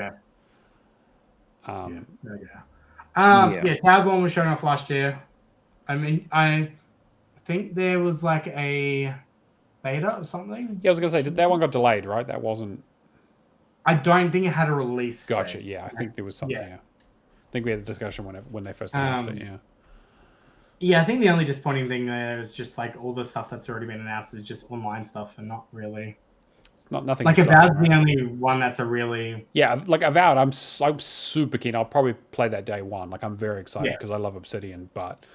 Towerborn was shown off last year. I mean, I think there was like a beta or something. Yeah, I was gonna say that one got delayed, right? That wasn't. I don't think it had a release. Gotcha. Date. Yeah, I think there was something. Yeah. I think we had a discussion when they first announced it. Yeah. Yeah, I think the only disappointing thing there is just like all the stuff that's already been announced is just online stuff and not really. It's nothing. Like Avowed's the only one that's a really. Yeah, like Avowed, I'm super keen. I'll probably play that day one. Like I'm very excited because I love Obsidian, but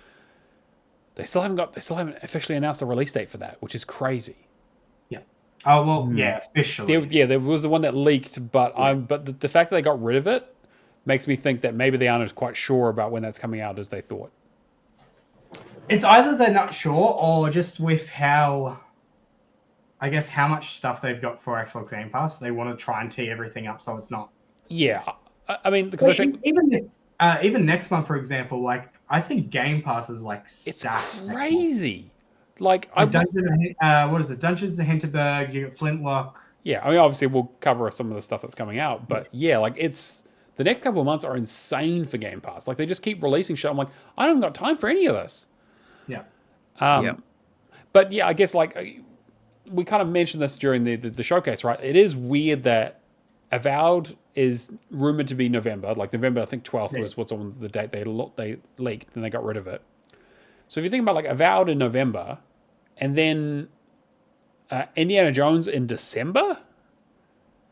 they still haven't officially announced the release date for that, which is crazy. Yeah. Oh well, yeah, officially. There was the one that leaked, but the fact that they got rid of it makes me think that maybe they aren't as quite sure about when that's coming out as they thought. It's either they're not sure or just with how much stuff they've got for Xbox Game Pass, they want to try and tee everything up so it's not. Yeah, I mean, because I think even next month, for example, like I think Game Pass is like stacked. It's crazy. Like what is it? Dungeons of Hinterberg. You got Flintlock. Yeah, I mean, obviously we'll cover some of the stuff that's coming out, but yeah, like it's the next couple of months are insane for Game Pass. Like they just keep releasing shit. I'm like, I don't got time for any of this. Yeah. But yeah, I guess like we kind of mentioned this during the showcase, right? It is weird that Avowed is rumored to be November. Like November, I think 12th was what's on the date they leaked, and they got rid of it. So if you think about like Avowed in November, and then Indiana Jones in December.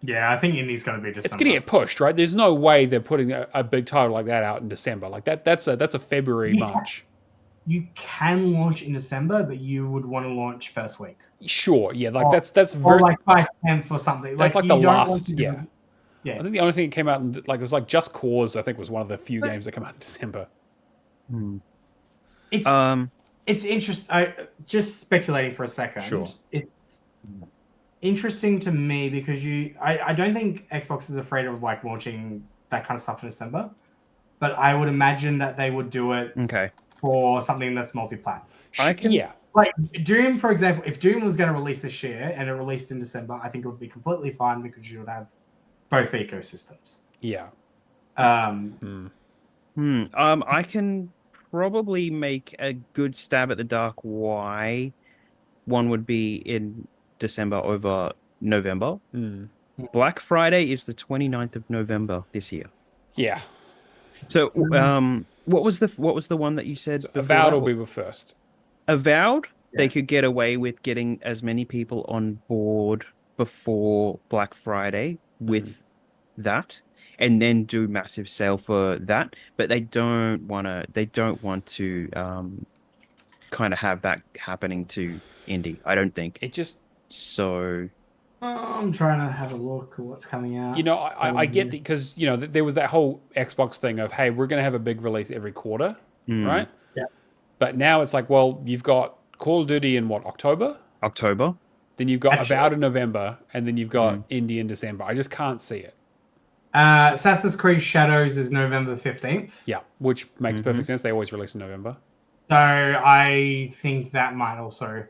Yeah, I think Indy's going to be December. It's going to get pushed, right? There's no way they're putting a big title like that out in December. Like that's a February, March. You can launch in December, but you would want to launch first week. Sure, yeah, like that's very like 5/10 or something. That's like the last, yeah. I think the only thing that came out it was like Just Cause. I think was one of the few games that came out in December. It's interesting. Just speculating for a second. Sure. It's interesting to me because I don't think Xbox is afraid of like launching that kind of stuff in December, but I would imagine that they would do it. Okay. For something that's multi-plat. Yeah. Like Doom, for example, if Doom was going to release this year and it released in December, I think it would be completely fine because you would have both ecosystems. Yeah. I can probably make a good stab at the dark why one would be in December over November. Black Friday is the 29th of November this year. Yeah. So, what was the one that you said? Avowed will be the first. Avowed, they could get away with getting as many people on board before Black Friday with that, and then do massive sale for that. But they don't want to kind of have that happening to indie. I don't think it just so. I'm trying to have a look at what's coming out. I get because there was that whole Xbox thing of, hey, we're going to have a big release every quarter, right? Yeah. But now it's like, well, you've got Call of Duty in what, October? Then you've got Avowed in November, and then you've got Indie in December. I just can't see it. Assassin's Creed Shadows is November 15th. Yeah, which makes perfect sense. They always release in November. So I think that might also...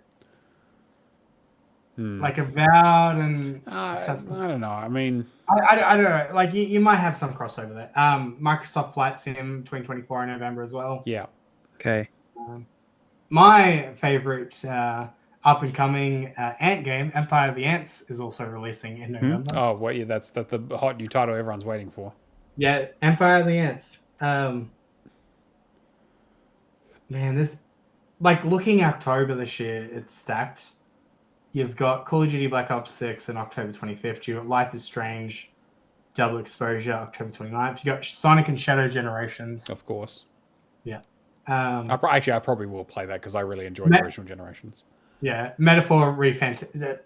Like Avowed and I don't know. I mean, I don't know. Like you might have some crossover there. Microsoft Flight Sim 2024 in November as well. Yeah. Okay. My favorite up and coming Ant game, Empire of the Ants, is also releasing in November. Oh, wait, yeah, that's the hot new title everyone's waiting for. Yeah, Empire of the Ants. Man, this, like, looking October this year, it's stacked. You've got Call of Duty Black Ops 6 on October 25th. You've got Life is Strange, Double Exposure, October 29th. You've got Sonic and Shadow Generations. Of course. Yeah. Actually, I probably will play that because I really enjoy the original Generations. Yeah. Metaphor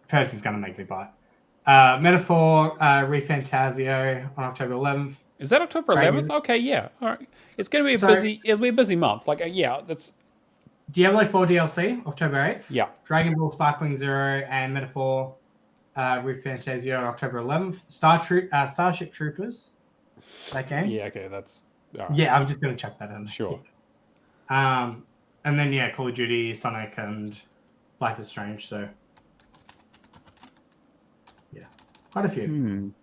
Percy's going to make me buy it. Metaphor Refantasio on October 11th. Is that October 11th? Okay, yeah. All right. It's going to be it'll be a busy month. Like, yeah, that's... Diablo 4 DLC, October 8th. Yeah. Dragon Ball Sparkling Zero and Metaphor Refantasio on October 11th. Starship Troopers. That game. Yeah, okay, that's... Right. Yeah, I'm just going to check that in. Sure. And then, yeah, Call of Duty, Sonic, and Life is Strange, so... Yeah. Quite a few.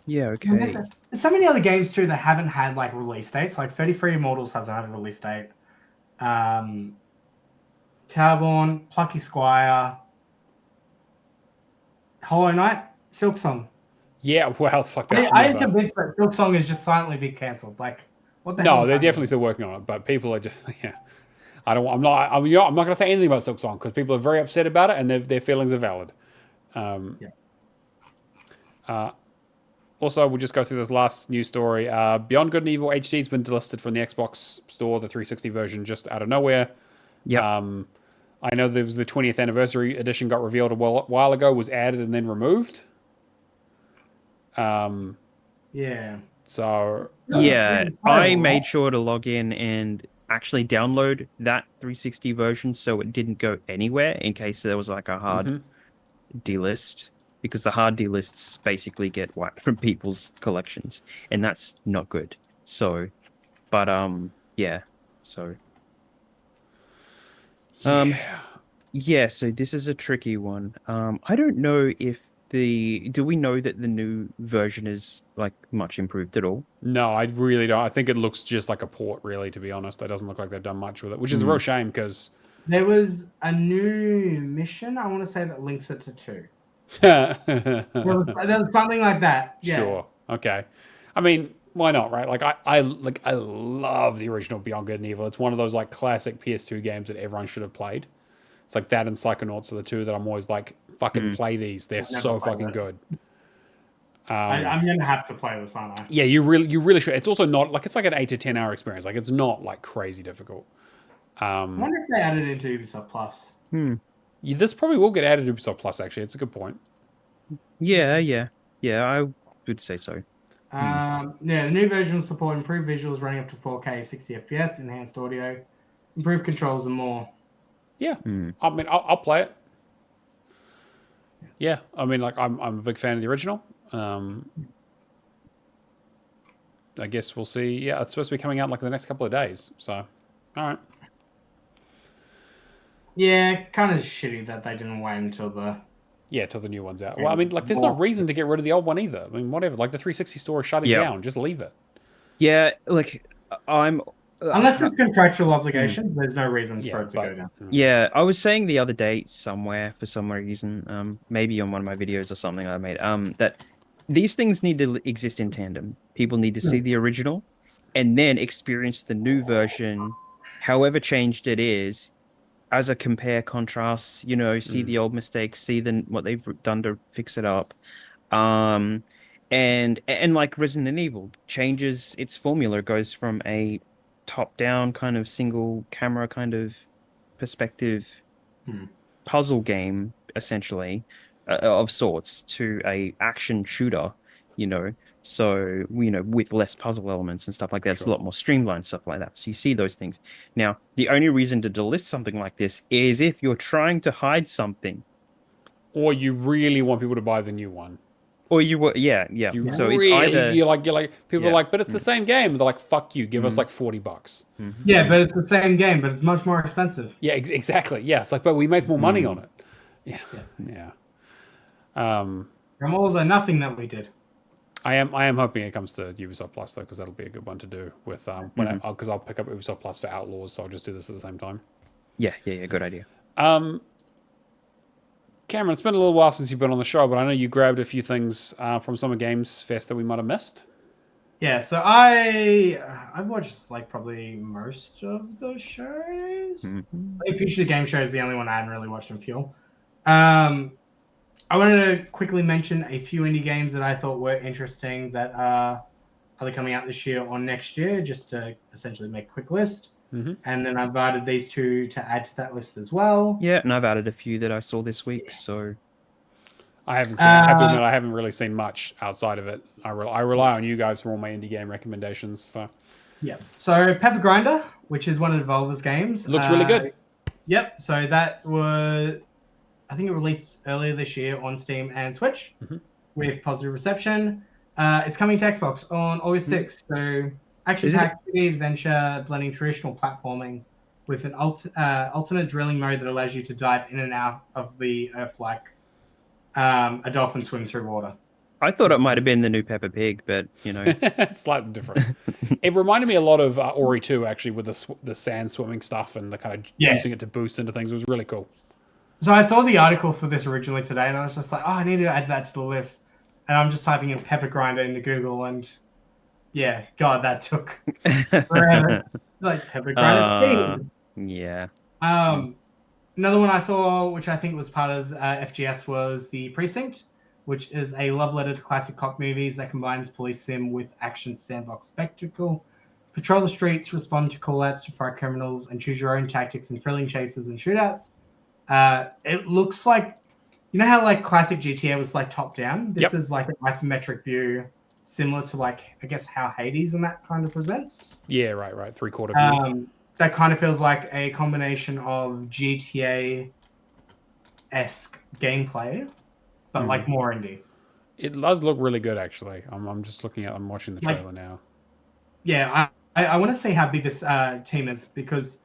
Yeah, okay. There's so many other games, too, that haven't had, like, release dates. Like, 33 Immortals hasn't had a release date. Towerborn, Plucky Squire, Hollow Knight, Silksong. Yeah, well, fuck that. I'm convinced that Silksong is just silently being cancelled. Like, what the hell? No, they're definitely still working on it, but people are just, yeah. I'm not going to say anything about Silksong because people are very upset about it and their feelings are valid. Also, we'll just go through this last news story. Beyond Good and Evil HD has been delisted from the Xbox Store, the 360 version, just out of nowhere. Yeah. I know there was the 20th anniversary edition got revealed a while ago, was added and then removed. Yeah. So... Yeah, I made sure to log in and actually download that 360 version so it didn't go anywhere in case there was like a hard delist. Because the hard delists basically get wiped from people's collections, and that's not good. So, but yeah. So, yeah. So this is a tricky one. I don't know if do we know that the new version is like much improved at all? No, I really don't. I think it looks just like a port, really. To be honest, it doesn't look like they've done much with it, which is a real shame because there was a new mission. I want to say that links it to 2. there was something like that. Yeah. Sure. Okay. I mean, why not, right? Like I love the original Beyond Good and Evil. It's one of those like classic PS2 games that everyone should have played. It's like that and Psychonauts are the two that I'm always like, fucking play these. They're so fucking good. I'm gonna have to play this, aren't I? Yeah, you really should. It's also not like it's like an 8 to 10 hour experience. Like it's not like crazy difficult. I wonder if they added it into Ubisoft Plus. Yeah, this probably will get added to Ubisoft Plus, actually. It's a good point. Yeah, I would say so. Yeah, the new version will support improved visuals running up to 4K, 60 FPS, enhanced audio, improved controls, and more. Yeah, I mean, I'll play it. Yeah, I mean, like, I'm a big fan of the original. I guess we'll see. Yeah, it's supposed to be coming out like the next couple of days. So, all right. Yeah, kind of shitty that they didn't wait until the... Yeah, till the new one's out. Well, I mean, like, there's no reason to get rid of the old one either. I mean, whatever. Like, the 360 store is shutting down. Just leave it. Yeah, like, I'm... Unless it's contractual obligation, there's no reason for it to go down. Yeah, I was saying the other day somewhere, for some reason, maybe on one of my videos or something I made, that these things need to exist in tandem. People need to see the original and then experience the new version, however changed it is, as a compare contrast, you know, see the old mistakes, see what they've done to fix it up. And like Resident Evil changes its formula, goes from a top-down kind of single camera kind of perspective puzzle game, essentially, of sorts, to a action shooter, you know. So, you know, with less puzzle elements and stuff like that, it's a lot more streamlined, stuff like that. So you see those things. Now, the only reason to delist something like this is if you're trying to hide something. Or you really want people to buy the new one. Or you were, yeah. So really, it's either... You're like people are like, but it's the same game. They're like, fuck you, give us like $40. Yeah, but it's the same game, but it's much more expensive. Yeah, exactly. Yeah, it's like, but we make more money on it. Yeah. From all the nothing that we did. I am hoping it comes to Ubisoft Plus though, because that'll be a good one to do with because I'll pick up Ubisoft Plus for Outlaws, so I'll just do this at the same time. Yeah, good idea. Cameron, it's been a little while since you've been on the show, but I know you grabbed a few things from Summer Games Fest that we might have missed. Yeah, so I've watched like probably most of the shows. Like, Future Game Show is the only one I hadn't really watched in Fuel. I wanted to quickly mention a few indie games that I thought were interesting that are either coming out this year or next year, just to essentially make a quick list. And then I've added these two to add to that list as well. Yeah, and I've added a few that I saw this week, so... I haven't seen. I have to admit, I haven't really seen much outside of it. I rely on you guys for all my indie game recommendations. So. Yeah. So Pepper Grinder, which is one of Devolver's games, looks really good. Yep. So that was, I think it released earlier this year on Steam and Switch with positive reception. It's coming to Xbox on August 6th. So action-packed adventure blending traditional platforming with an alternate drilling mode that allows you to dive in and out of the earth like a dolphin swims through water. I thought it might have been the new Peppa Pig, but, you know. It's slightly different. It reminded me a lot of Ori 2, actually, with the sand swimming stuff and the kind of using it to boost into things. It was really cool. So I saw the article for this originally today, and I was just like, oh, I need to add that to the list. And I'm just typing in Pepper Grinder into Google, and yeah, God, that took forever. Like, Pepper Grinder's thing. Yeah. Another one I saw, which I think was part of FGS, was The Precinct, which is a love letter to classic cop movies that combines police sim with action sandbox spectacle. Patrol the streets, respond to call-outs to fight criminals, and choose your own tactics in thrilling chases and shootouts. It looks like, you know how like classic GTA was like top-down? This is like an isometric view, similar to like, I guess, how Hades and that kind of presents. Yeah, right. Three-quarter view. That kind of feels like a combination of GTA-esque gameplay, but like more indie. It does look really good, actually. I'm just looking at. I'm watching the trailer now. Yeah, I want to see how big this team is because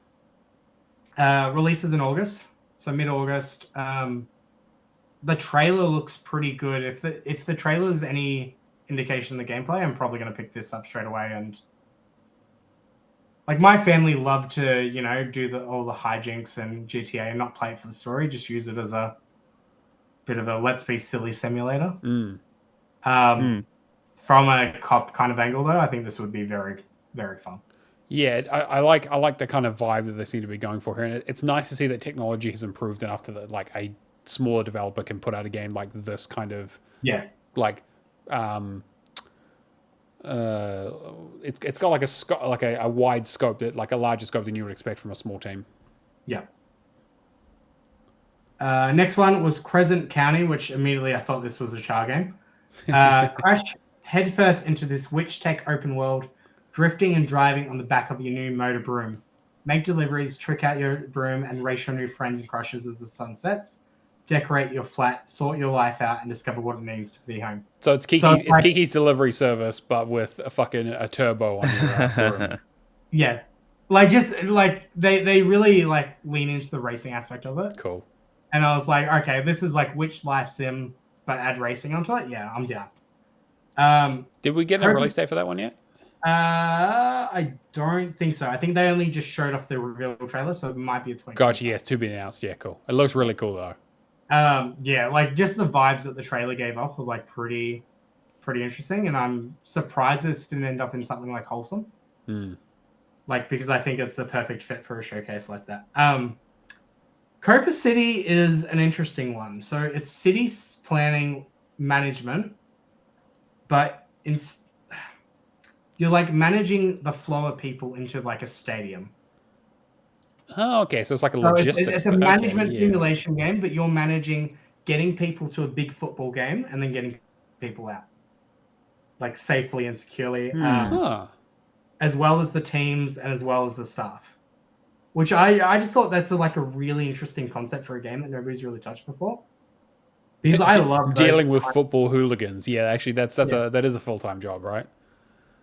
releases in August, so mid-August. The trailer looks pretty good. If the trailer is any indication of the gameplay, I'm probably going to pick this up straight away. And like my family love to, you know, do all the hijinks and GTA and not play it for the story, just use it as a bit of a let's be silly simulator. From a cop kind of angle, though, I think this would be very, very fun. Yeah, I like the kind of vibe that they seem to be going for here, and it's nice to see that technology has improved enough to that like a smaller developer can put out a game like this kind of like it's got like a wide scope, that like a larger scope than you would expect from a small team. Yeah. Next one was Crescent County, which immediately I thought this was a Char game. Crash headfirst into this witch tech open world, drifting and driving on the back of your new motor broom. Make deliveries, trick out your broom, and race your new friends and crushes as the sun sets. Decorate your flat, sort your life out, and discover what it needs for your home. So it's Kiki's delivery service, but with a turbo on your broom. Yeah, like just like they really like lean into the racing aspect of it. Cool. And I was like, okay, this is like Witch Life Sim, but add racing onto it. Yeah, I'm down. Did we get a release date for that one yet? I don't think so. I think they only just showed off the reveal trailer, so it might be a 20. Gotcha. Yes, to be announced. Yeah, cool. It looks really cool though. Yeah, like just the vibes that the trailer gave off were like pretty interesting, and I'm surprised this didn't end up in something like Wholesome. Like because I think it's the perfect fit for a showcase like that. Copa City is an interesting one. So it's city planning management, but you're like managing the flow of people into like a stadium. Oh, okay. So it's like a logistics. It's a management simulation game, but you're managing getting people to a big football game and then getting people out, like safely and securely, as well as the teams and as well as the staff. Which I just thought that's like a really interesting concept for a game that nobody's really touched before. Because I love dealing with football hooligans. Yeah, actually, that is a full-time job, right?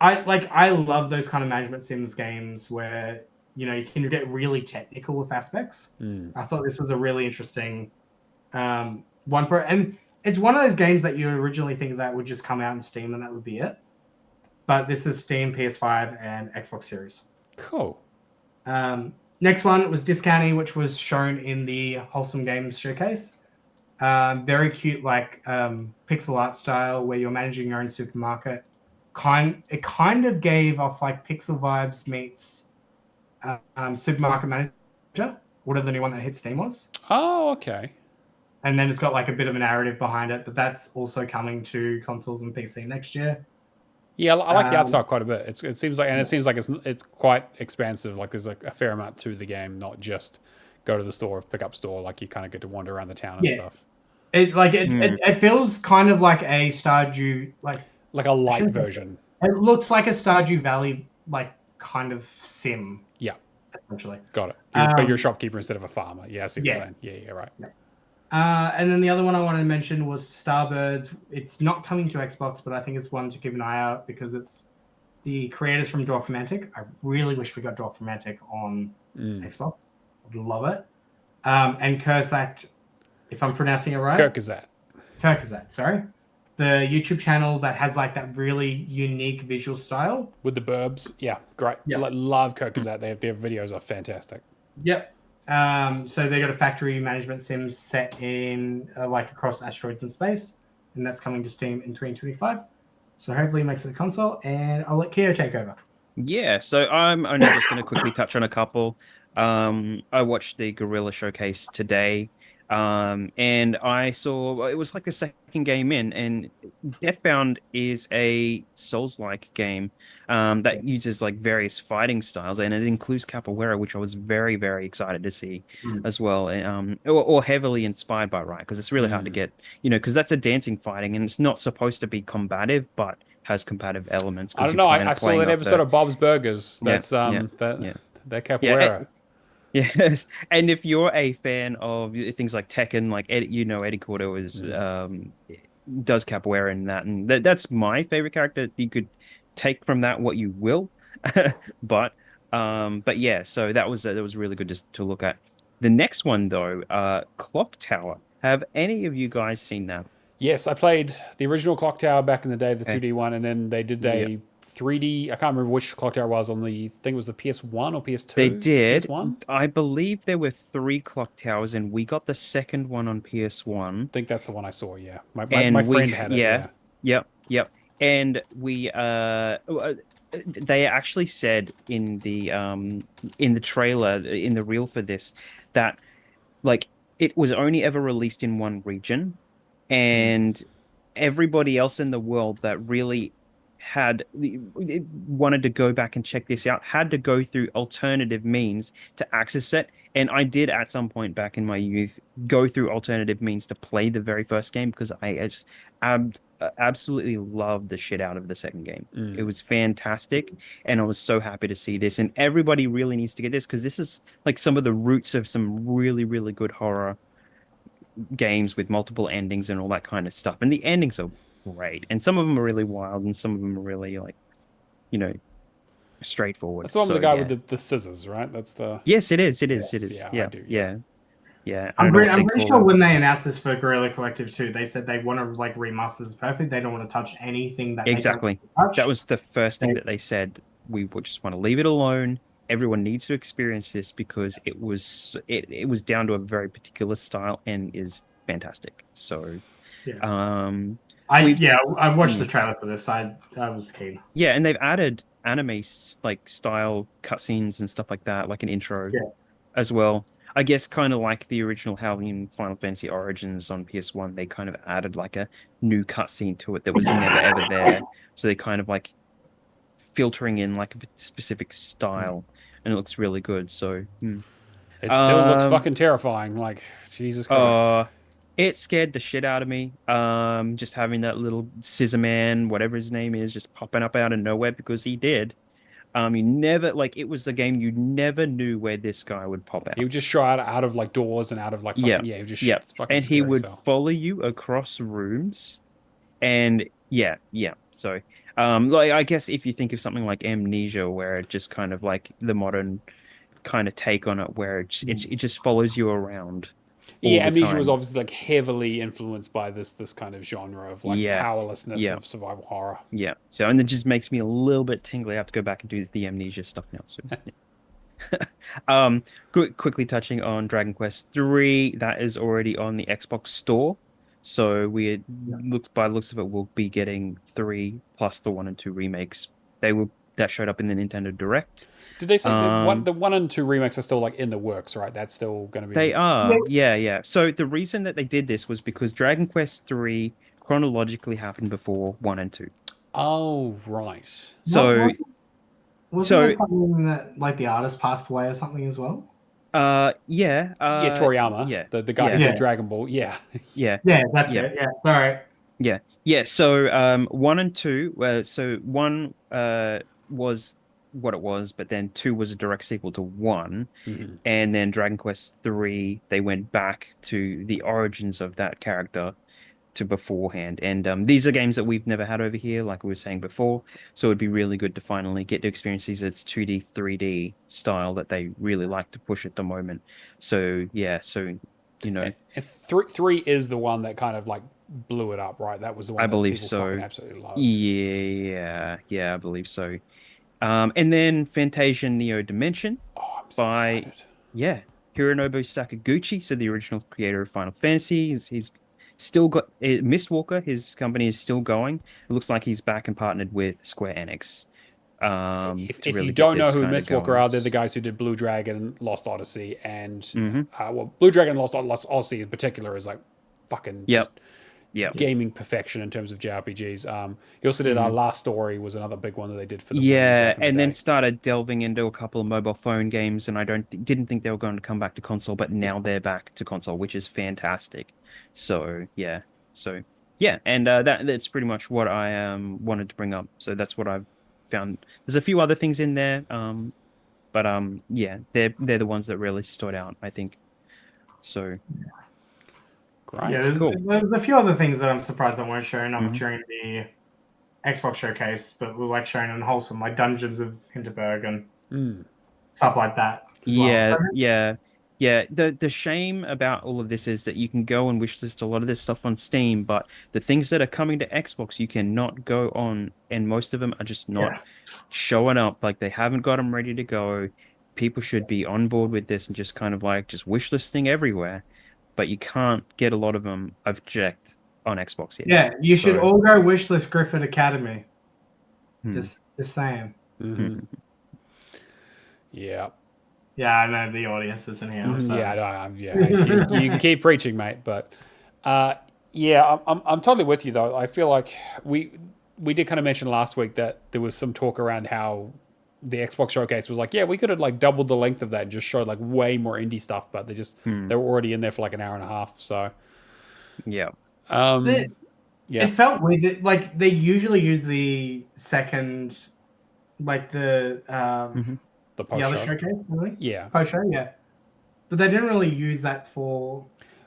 I love those kind of management sims games where you know you can get really technical with aspects. I thought this was a really interesting one for it, and it's one of those games that you originally think that would just come out in Steam and that would be it. But this is Steam, PS5, and Xbox Series. Cool. Next one was Discounty, which was shown in the Wholesome Games showcase. Very cute, like pixel art style where you're managing your own supermarket. It kind of gave off like Pixel vibes meets Supermarket Manager, whatever the new one that hit Steam was. Oh, okay. And then it's got like a bit of a narrative behind it, but that's also coming to consoles and PC next year. Yeah, I like the art style quite a bit. It seems like, and it seems like it's quite expansive. Like there's a fair amount to the game, not just go to the store, pick up store. Like you kind of get to wander around the town and stuff. It feels kind of like a Stardew like a light version. It looks like a Stardew Valley like kind of sim. Yeah, essentially. Got it. But you're a shopkeeper instead of a farmer. Yeah, I see what you're saying. Yeah, right. Yeah. And then the other one I wanted to mention was Starbirds. It's not coming to Xbox, but I think it's one to keep an eye out because it's the creators from Dwarfromantic. I really wish we got Dwarfromantic on Xbox. I'd love it. And Kurzak, if I'm pronouncing it right. Kurzak, sorry. The YouTube channel that has like that really unique visual style. With the burbs. Yeah, great. Yep. Love Kurzak. Their videos are fantastic. Yep. So they got a factory management sim set in like across asteroids and space, and that's coming to Steam in 2025. So hopefully it makes it a console, and I'll let Keo take over. Yeah, so I'm only just going to quickly touch on a couple. I watched the Guerrilla Showcase today, and I saw it was like the second game in, and Deathbound is a Souls-like game that uses like various fighting styles, and it includes capoeira, which I was very, very excited to see as well, or heavily inspired by, right? Because it's really hard to get, because that's a dancing fighting, and it's not supposed to be combative, but has combative elements. I don't know. I saw that episode of Bob's Burgers. That's that capoeira. Yes, and if you're a fan of things like Tekken, like Eddie Cordo does capoeira in that, and that's my favorite character. You could take from that what you will, but yeah. So that was really good to look at. The next one though, Clock Tower. Have any of you guys seen that? Yes, I played the original Clock Tower back in the day, the 2D one, and then they did a 3D. I can't remember which Clock Tower was on the. I think it was the PS1 or PS2. They did. PS1? I believe there were 3 Clock Towers, and we got the second one on PS1. I think that's the one I saw. Yeah, my friend had it. Yep. And we they actually said in the trailer, in the reel for this, that like it was only ever released in one region, and everybody else in the world that really wanted to go back and check this out had to go through alternative means to access it. And I did at some point back in my youth go through alternative means to play the very first game because I just absolutely loved the shit out of the second game. It was fantastic, and I was so happy to see this. And everybody really needs to get this because this is like some of the roots of some really, really good horror games with multiple endings and all that kind of stuff. And the endings are great, and some of them are really wild, and some of them are really like, straightforward. That's the one with the guy with the scissors, right? That's the. Yes, it is. Yeah, I do. Yeah. I'm pretty sure when they announced this for Guerrilla Collective 2, they said they want to like remaster this perfect. They don't want to touch anything that exactly. They touch. That was the first thing that they said. We would just want to leave it alone. Everyone needs to experience this because it was down to a very particular style and is fantastic. So, I've watched the trailer for this. I was keen. Yeah, and they've added anime like style cutscenes and stuff like that, like an intro as well. I guess kind of like the original Halloween Final Fantasy Origins on PS1, they kind of added like a new cutscene to it that was never ever there. So they kind of like filtering in like a specific style, and it looks really good. So it still looks fucking terrifying. Like Jesus Christ. It scared the shit out of me. Just having that little scissor man, whatever his name is, just popping up out of nowhere because he did. You never it was the game you never knew where this guy would pop out. He would just show out of like doors and out of like fucking, he would just fucking and he would follow you across rooms, and So I guess if you think of something like Amnesia, where it just kind of like the modern kind of take on it, where it just follows you around. Yeah, Amnesia was obviously like heavily influenced by this kind of genre of like powerlessness of survival horror. Yeah. So and it just makes me a little bit tingly. I have to go back and do the Amnesia stuff now. So Quickly touching on Dragon Quest 3, that is already on the Xbox Store. So looks by the looks of it, we'll be getting 3 plus the 1 and 2 remakes. That showed up in the Nintendo Direct. Did they say the 1 and 2 remakes are still like in the works, right? That's still going to be. They are, yeah. So the reason that they did this was because Dragon Quest 3 chronologically happened before 1 and 2. Oh, right. So. Wasn't there something that like the artist passed away or something as well? Toriyama. Yeah. The guy who did Dragon Ball. Yeah. Yeah. Yeah, that's it. Yeah. Sorry. Yeah. So 1 and 2, so 1 was what it was, but then 2 was a direct sequel to 1. Mm-hmm. And then Dragon Quest 3, they went back to the origins of that character to beforehand. And these are games that we've never had over here, like we were saying before. So it'd be really good to finally get to experience these as 2D, 3D style that they really like to push at the moment. So yeah, so you know, and 3 is the one that kind of like blew it up, right? That was the one I that believe people so. fucking absolutely loved. Yeah, I believe so. And then Fantasia Neo Dimension excited. Hironobu Sakaguchi, so the original creator of Final Fantasy. He's still got Mistwalker. His company is still going. It looks like he's back and partnered with Square Enix. If you don't know who Mistwalker are, they're the guys who did Blue Dragon, Lost Odyssey, and Blue Dragon, Lost Odyssey in particular is like fucking gaming perfection in terms of JRPGs. He also did Our Last Story, was another big one that they did for the and then started delving into a couple of mobile phone games, and I didn't think they were going to come back to console, but now they're back to console, which is fantastic. So and that's pretty much what I wanted to bring up. So that's what I've found. There's a few other things in there, but they're the ones that really stood out, I think. So. Great. Yeah, there's a few other things that I'm surprised that weren't shown up during the Xbox showcase, but were like shown in Wholesome, like Dungeons of Hinterberg and stuff like that. Yeah. The shame about all of this is that you can go and wishlist a lot of this stuff on Steam, but the things that are coming to Xbox you cannot go on, and most of them are just not showing up. Like they haven't got them ready to go. People should be on board with this and just kind of like just wishlisting everywhere. But you can't get a lot of them, I've checked, on Xbox yet. Yeah, you should all go wishlist Griffith Academy. Just saying. Mm-hmm. Yeah. Yeah, I know the audience isn't here. You can keep preaching, mate. But I'm totally with you though. I feel like we did kind of mention last week that there was some talk around how the Xbox showcase was like, we could have like doubled the length of that and just showed like way more indie stuff, but they were already in there for like an hour and a half. So it felt weird. Like they usually use the second, like the other showcase, really? Post show, but they didn't really use that for.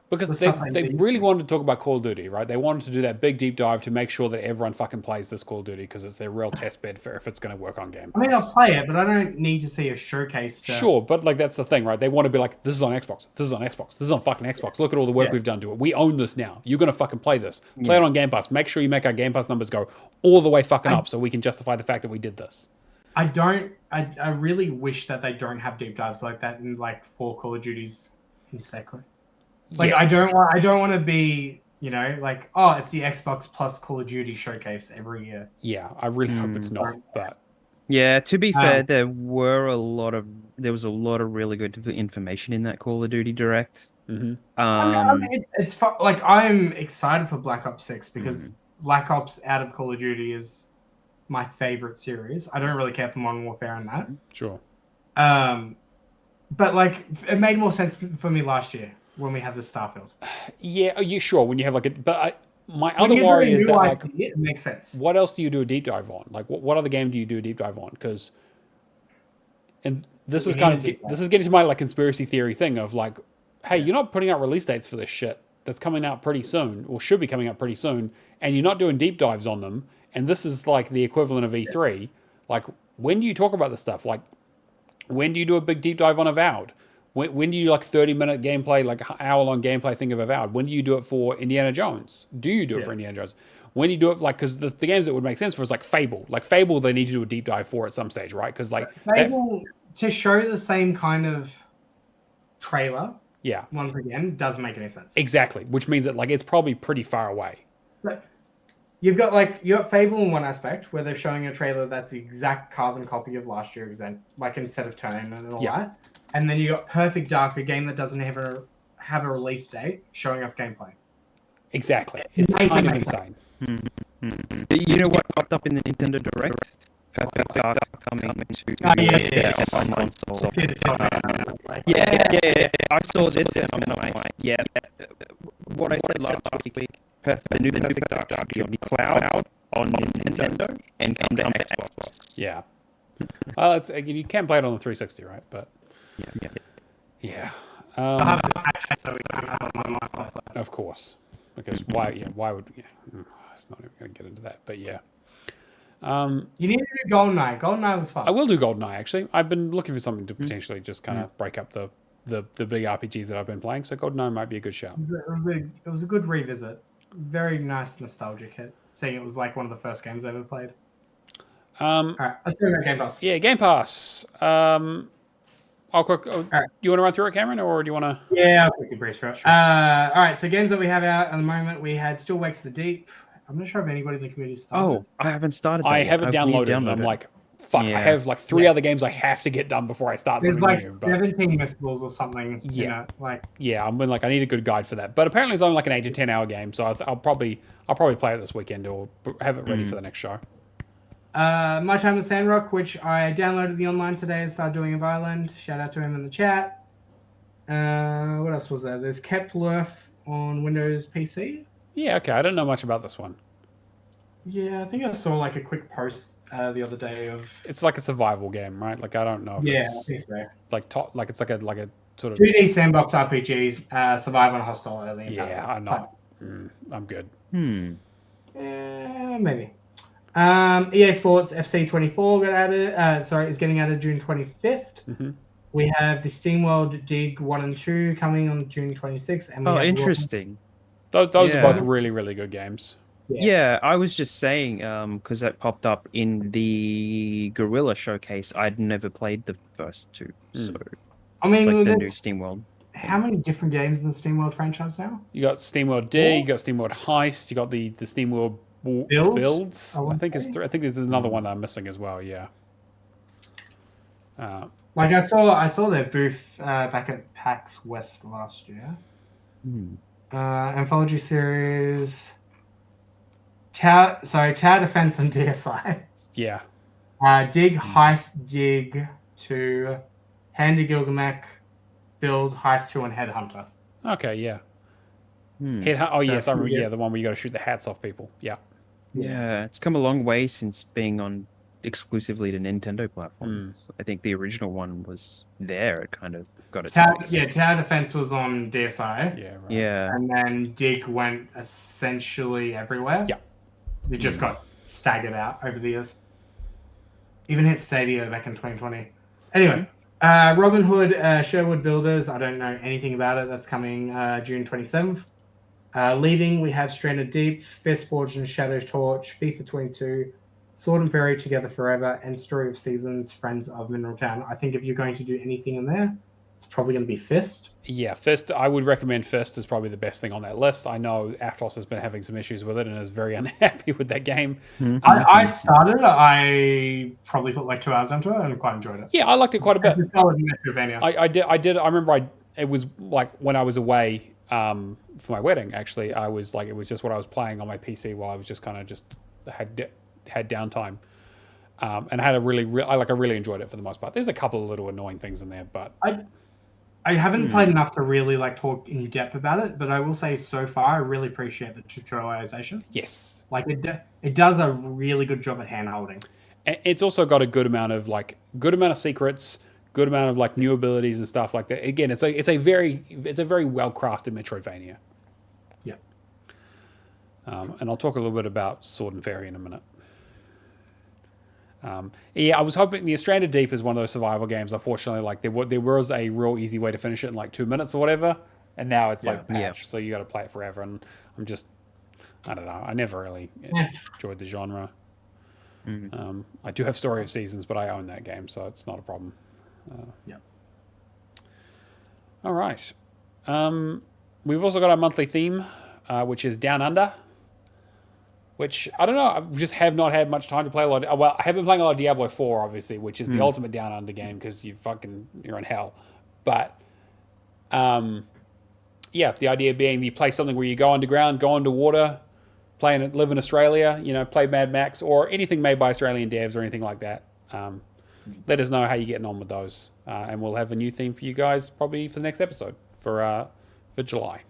Because they really wanted to talk about Call of Duty, right? They wanted to do that big deep dive to make sure that everyone fucking plays this Call of Duty because it's their real test bed for if it's going to work on Game Pass. I mean, I'll play it, but I don't need to see a showcase. Sure, but like that's the thing, right? They want to be like, this is on Xbox. This is on Xbox. This is on fucking Xbox. Look at all the work we've done to it. We own this now. You're going to fucking play this. Play it on Game Pass. Make sure you make our Game Pass numbers go all the way fucking up so we can justify the fact that we did this. I really wish that they don't have deep dives like that in like 4 Call of Duties in sequence. Like I don't want to be, like, it's the Xbox plus Call of Duty showcase every year. Yeah, I really hope it's not. But to be fair, there was a lot of really good information in that Call of Duty Direct. It's like I'm excited for Black Ops 6 because Black Ops out of Call of Duty is my favorite series. I don't really care for Modern Warfare and that. Sure. But like it made more sense for me last year. When we have the Starfield. Yeah, are you sure? When you have like my other worry is that like it makes sense. What else do you do a deep dive on? Like what other game do you do a deep dive on? Because, and this is getting to my like conspiracy theory thing of like, hey, you're not putting out release dates for this shit that's coming out pretty soon or should be coming out pretty soon, and you're not doing deep dives on them. And this is like the equivalent of E3. Like, when do you talk about this stuff? Like, when do you do a big deep dive on Avowed? When do you like 30-minute gameplay, like hour-long gameplay thing of Avowed? When do you do it for Indiana Jones? Do you do it for Indiana Jones? When do you do it like, because the games that would make sense for is like Fable. Like Fable, they need to do a deep dive for at some stage, right? Because like to show the same kind of trailer. Yeah. Once again, doesn't make any sense. Exactly, which means that like it's probably pretty far away. But you got Fable in one aspect where they're showing a trailer that's the exact carbon copy of last year, like instead of turn and all that. And then you got Perfect Dark, a game that doesn't ever have a release date, showing off gameplay. Exactly, it's kind of insane. You know what popped up in the Nintendo Direct? Perfect Dark coming to online console. Yeah. I saw this and I'm like, yeah. What I said last week, the new Perfect Dark should be on the cloud on Nintendo and come down Xbox. Yeah. You can play it on the 360, right? But yeah. Of course, because why? Yeah, why would? Yeah, it's not even going to get into that, but yeah. You need to do GoldenEye. GoldenEye was fun. I will do GoldenEye actually. I've been looking for something to potentially just kind of break up the big RPGs that I've been playing. So GoldenEye might be a good shout. It was a good revisit. Very nice nostalgic hit. Seeing it was like one of the first games I ever played. All right, let's go about Game Pass. Yeah, Game Pass. I'll quick. You want to run through it, Cameron, or do you want to? Yeah, I'll quickly breeze through it. Sure. All right, so games that we have out at the moment, we had Still Wakes the Deep. I'm not sure if anybody in the community started. Oh, I haven't started that I yet. haven't downloaded it. I'm like, fuck, I have like 3 other games I have to get done before I start something like new. There's like 17 missables or something. Yeah. Yeah, I'm like, I need a good guide for that. But apparently it's only like an 8 to 10 hour game, so I'll probably play it this weekend or have it ready for the next show. My Time with Sandrock, which I downloaded the online today and started doing in Ireland. Shout out to him in the chat. What else was there? There's Kepler on Windows PC. Yeah, okay. I don't know much about this one. Yeah, I think I saw like a quick post the other day of. It's like a survival game, right? Like I don't know. If I think so. Like it's like a sort of 2D sandbox RPGs, survive on a hostile early. Yeah, I'm not. I'm good. Maybe. EA Sports FC 24 got added. Is getting added June 25th. We have the SteamWorld Dig 1 and 2 coming on June 26th. And interesting. Those are both really, really good games. Yeah, I was just saying, because that popped up in the Gorilla Showcase. I'd never played the first two, so I mean, it's like the new SteamWorld. How many different games in the SteamWorld franchise now? You got SteamWorld Dig, you got SteamWorld Heist, you got the SteamWorld Builds. I think there's another one that I'm missing as well. Yeah. Like I saw their booth back at PAX West last year. Anthology series. Tower Defense on DSi. Yeah. Dig Heist Dig 2, Handy Gilgamesh, Build Heist 2, and Headhunter. Okay, yeah. Yes, I remember. Yeah, the one where you got to shoot the hats off people. Yeah. Yeah, it's come a long way since being on exclusively to Nintendo platforms. I think the original one was there. It kind of got its Tower Defense was on DSi. Yeah, right. Yeah. And then Dig went essentially everywhere. Yeah. It just got staggered out over the years. Even hit Stadia back in 2020. Anyway, Robin Hood, Sherwood Builders. I don't know anything about it. That's coming June 27th. Leaving, we have Stranded Deep, Fistforged and Shadow Torch, FIFA 22, Sword and Fairy Together Forever, and Story of Seasons, Friends of Mineral Town. I think if you're going to do anything in there, it's probably going to be Fist. Yeah, Fist. I would recommend Fist is probably the best thing on that list. I know Atos has been having some issues with it and is very unhappy with that game. I started. I probably put like 2 hours into it and quite enjoyed it. Yeah, I liked it quite a bit. It's solid Metroidvania. I did. I remember it was like when I was away for my wedding. Actually, I was like it was just what I was playing on my PC while I was just kind of had downtime. And I had I really enjoyed it for the most part. There's a couple of little annoying things in there, but I haven't played enough to really like talk in depth about it. But I will say so far, I really appreciate the tutorialization. Yes, like it does a really good job at hand holding. It's also got a good amount of secrets, good amount of like new abilities and stuff like that. Again, it's a very well crafted Metroidvania. Yeah. And I'll talk a little bit about Sword and Fairy in a minute. I was hoping the Stranded Deep is one of those survival games. Unfortunately, like there was a real easy way to finish it in like 2 minutes or whatever, and now it's like patched, so you got to play it forever. And I don't know. I never really enjoyed the genre. I do have Story of Seasons, but I own that game, so it's not a problem. Yeah. All right. We've also got our monthly theme, which is Down Under. Which, I don't know, I just have not had much time to play a lot. Well, I have been playing a lot of Diablo 4, obviously, which is the ultimate Down Under game because you're in hell. But, yeah, the idea being you play something where you go underground, go underwater, live in Australia, play Mad Max, or anything made by Australian devs or anything like that. Let us know how you're getting on with those. And we'll have a new theme for you guys probably for the next episode for July.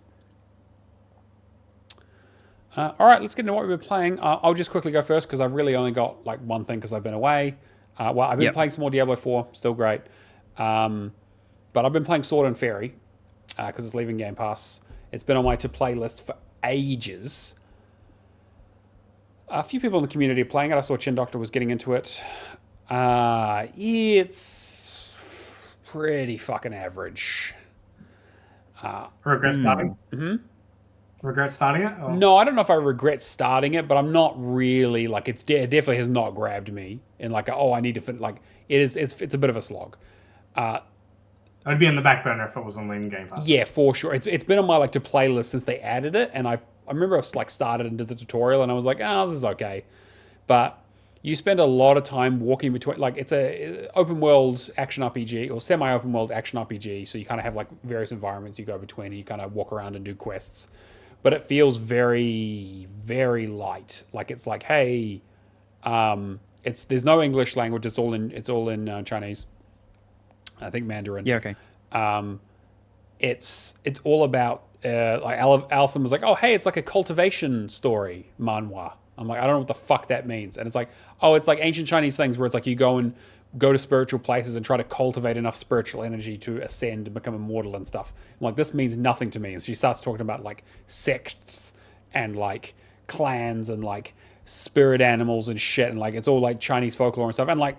All right, let's get into what we've been playing. I'll just quickly go first because I've really only got like one thing because I've been away. Well, I've been playing some more Diablo 4, still great. But I've been playing Sword and Fairy because it's leaving Game Pass. It's been on my to-play list for ages. A few people in the community are playing it. I saw Chin Doctor was getting into it. It's pretty fucking average. Regret starting? Regret starting it? Or? No, I don't know if I regret starting it, but I'm not really like it definitely has not grabbed me in like I need to like it's a bit of a slog. I'd be in the back burner if it wasn't leaving Game Pass. Yeah, for sure. It's been on my like to play list since they added it, and I remember I was like started into the tutorial and I was like, this is okay, but you spend a lot of time walking between like it's a open world action RPG or semi open world action RPG, so you kind of have like various environments you go between and you kind of walk around and do quests. But it feels very, very light. Like it's like, hey, there's no English language. It's all in Chinese. I think Mandarin. Yeah. Okay. It's all about like Alison was like, oh hey, it's like a cultivation story manhwa. I'm like, I don't know what the fuck that means. And it's like, it's like ancient Chinese things where it's like you go to spiritual places and try to cultivate enough spiritual energy to ascend and become immortal and stuff. I'm like, this means nothing to me. And she starts talking about like sects and like clans and like spirit animals and shit. And like, it's all like Chinese folklore and stuff. And like,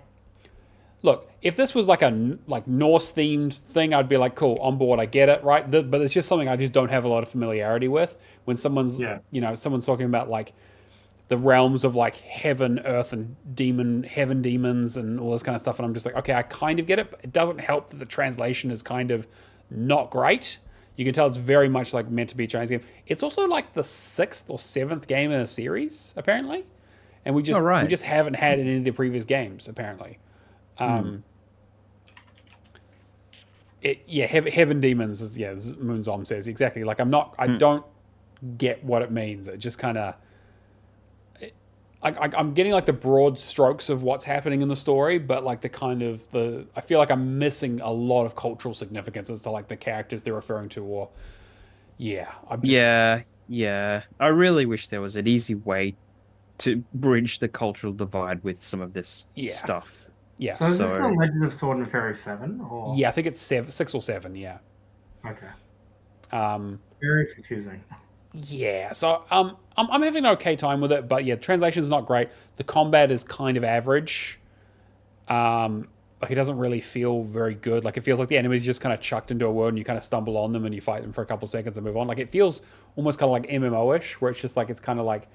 look, if this was like a Norse themed thing, I'd be like, cool, on board. I get it. Right. But it's just something I just don't have a lot of familiarity with when someone's talking about like, the realms of like heaven, earth, and heaven demons and all this kind of stuff. And I'm just like, okay, I kind of get it, but it doesn't help that the translation is kind of not great. You can tell it's very much like meant to be a Chinese game. It's also like the 6th or 7th game in a series, apparently. And we just haven't had it in any of the previous games, apparently. Heaven demons is, as Moonzom says, exactly. Like I don't get what it means. It just kind of, I'm getting like the broad strokes of what's happening in the story, but like I feel like I'm missing a lot of cultural significance as to like the characters they're referring to, or I really wish there was an easy way to bridge the cultural divide with some of this stuff. Yeah. So is this the Legend of Sword and Fairy 7? Or? Yeah, I think it's 6 or 7. Yeah. Okay. Very confusing. Yeah, so I'm having an okay time with it, but yeah, translation's not great. The combat is kind of average. Like it doesn't really feel very good. Like it feels like the enemies just kind of chucked into a world and you kind of stumble on them and you fight them for a couple seconds and move on. Like it feels almost kind of like MMO-ish, where it's just like it's kind of like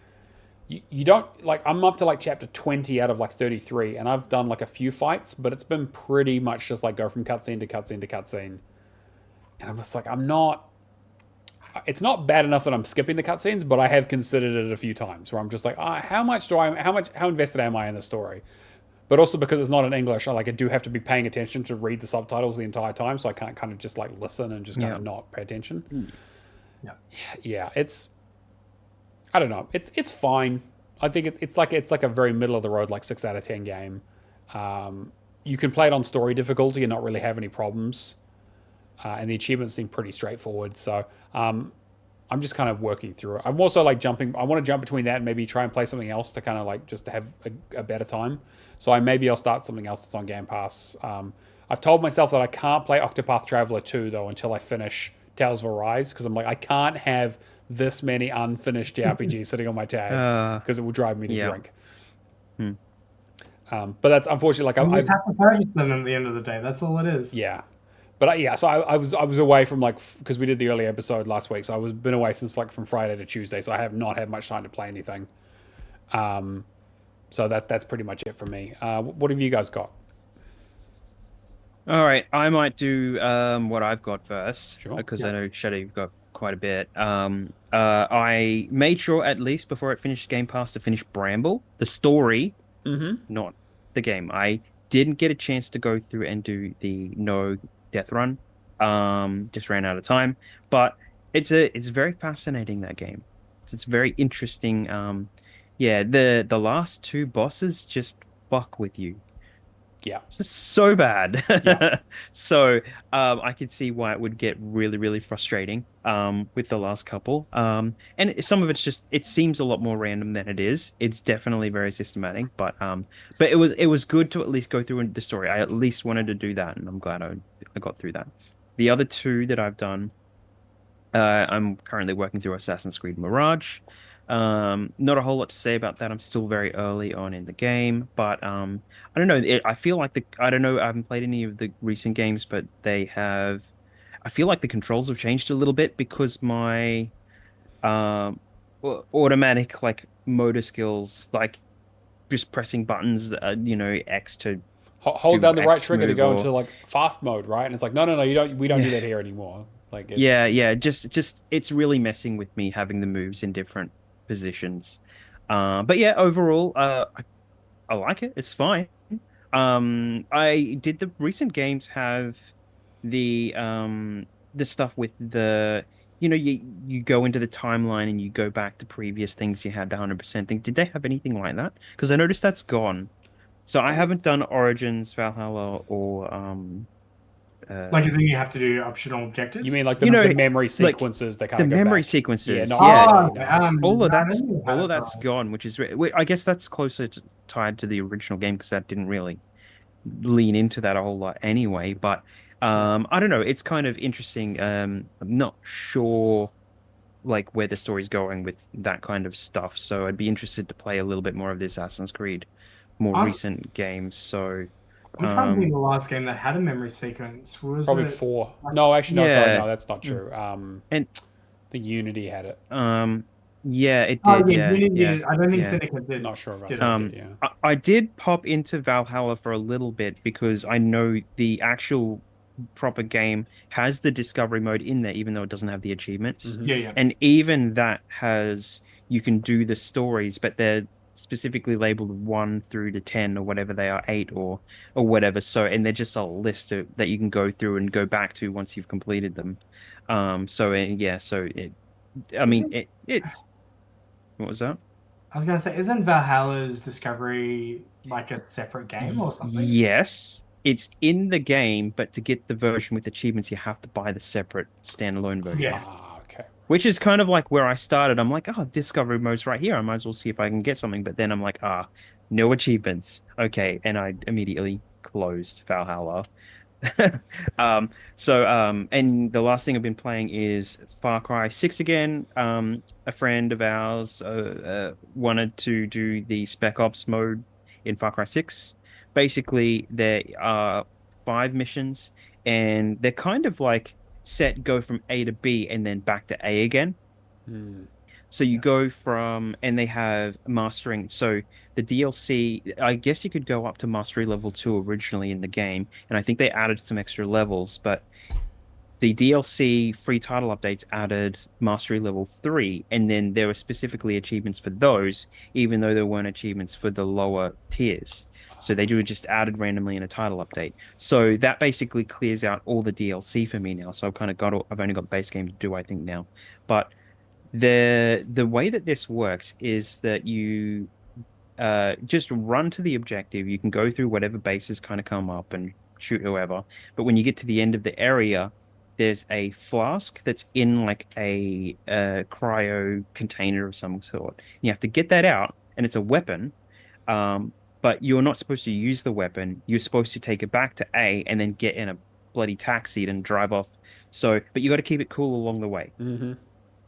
you don't like. I'm up to like chapter 20 out of like 33, and I've done like a few fights, but it's been pretty much just like go from cutscene to cutscene to cutscene, and I'm just like it's not bad enough that I'm skipping the cutscenes, but I have considered it a few times where I'm just like, how invested am I in the story? But also because it's not in English, I do have to be paying attention to read the subtitles the entire time, so I can't kind of just like listen and just kind of not pay attention. Yeah, I don't know. It's fine. I think it's like a very middle of the road, like 6 out of 10 game. You can play it on story difficulty and not really have any problems. And the achievements seem pretty straightforward. So I'm just kind of working through it. I'm also like jumping. I want to jump between that and maybe try and play something else to kind of like just to have a better time. So I'll start something else that's on Game Pass. I've told myself that I can't play Octopath Traveler 2 though until I finish Tales of Arise, because I'm like, I can't have this many unfinished JRPGs sitting on my tab because it will drive me to drink. But that's unfortunately like I just have to purchase them at the end of the day. That's all it is. Yeah. But so I was away from like, because we did the early episode last week, so I was been away since like from Friday to Tuesday, so I have not had much time to play anything. So that's pretty much it for me. What have you guys got? All right, I might do what I've got first Sure. because I know Shadow you've got quite a bit. I made sure at least before it finished Game Pass to finish Bramble, the story, not the game. I didn't get a chance to go through and do the no death run. Just ran out of time. But it's very fascinating, that game. It's very interesting. Yeah, the last two bosses just fuck with you. Yeah. It's so bad. Yeah. So I could see why it would get really, really frustrating with the last couple. And some of it's just it seems a lot more random than it is. It's definitely very systematic, but it was good to at least go through the story. I at least wanted to do that, and I'm glad I got through that. The other two that I've done, I'm currently working through Assassin's Creed Mirage. Not a whole lot to say about that. I'm still very early on in the game, but I don't know. I feel like I don't know. I haven't played any of the recent games, but they have. I feel like the controls have changed a little bit because my um automatic like motor skills, like just pressing buttons, X to Hold do down the right X trigger to move go or into like fast mode, right? And it's like, no, you don't. We don't do yeah. that here anymore. Like it's Yeah. Just it's really messing with me having the moves in different positions. But yeah, overall, I like it. It's fine. I did the recent games have the stuff with you go into the timeline and you go back to previous things you had the 100% thing. Did they have anything like that? Because I noticed that's gone. So I haven't done Origins, Valhalla, or Like, as in you have to do optional objectives? You mean like the memory like sequences that kind the of go memory back? Yeah, sequences. not Yeah, really. No. all of that's gone, which is I guess that's closer tied to the original game because that didn't really lean into that a whole lot anyway. But I don't know. It's kind of interesting. I'm not sure like where the story's going with that kind of stuff. So I'd be interested to play a little bit more of this Assassin's Creed, more I'm, recent games. So I'm trying to think the last game that had a memory sequence. Was Probably it 4. No, actually, no. Sorry, yeah, no, that's not true. and The Unity had it. yeah, it Oh did. yeah, Yeah, yeah, I don't think yeah. Syndicate did. Not sure about Did it? Syndicate. Yeah. I did pop into Valhalla for a little bit because I know the actual proper game has the discovery mode in there, even though it doesn't have the achievements. Yeah. And even that has, you can do the stories, but they're specifically labeled 1 through to 10 or whatever they are, 8 or whatever. So, and they're just a list that you can go through and go back to once you've completed them. Yeah, so I mean, it's, what was that? I was gonna say, isn't Valhalla's Discovery like a separate game or something? Yes, it's in the game, but to get the version with achievements, you have to buy the separate standalone version. Yeah. Okay. Which is kind of like where I started. I'm like, oh, discovery mode's right here. I might as well see if I can get something. But then I'm like, no achievements. Okay, and I immediately closed Valhalla. And the last thing I've been playing is Far Cry 6 again. A friend of ours wanted to do the Spec Ops mode in Far Cry 6. Basically, there are 5 missions, and they're kind of like set go from A to B and then back to A again. So you go from, and they have mastering. So the DLC, I guess you could go up to mastery level 2 originally in the game, and I think they added some extra levels, but the DLC free title updates added mastery level 3, and then there were specifically achievements for those, even though there weren't achievements for the lower tiers. So they do just added randomly in a title update. So that basically clears out all the DLC for me now. So I've only got the base game to do, I think, now. But the way that this works is that you just run to the objective. You can go through whatever bases kind of come up and shoot whoever. But when you get to the end of the area, there's a flask that's in like a cryo container of some sort. You have to get that out, and it's a weapon. But you're not supposed to use the weapon. You're supposed to take it back to A and then get in a bloody taxi and drive off. But you got to keep it cool along the way.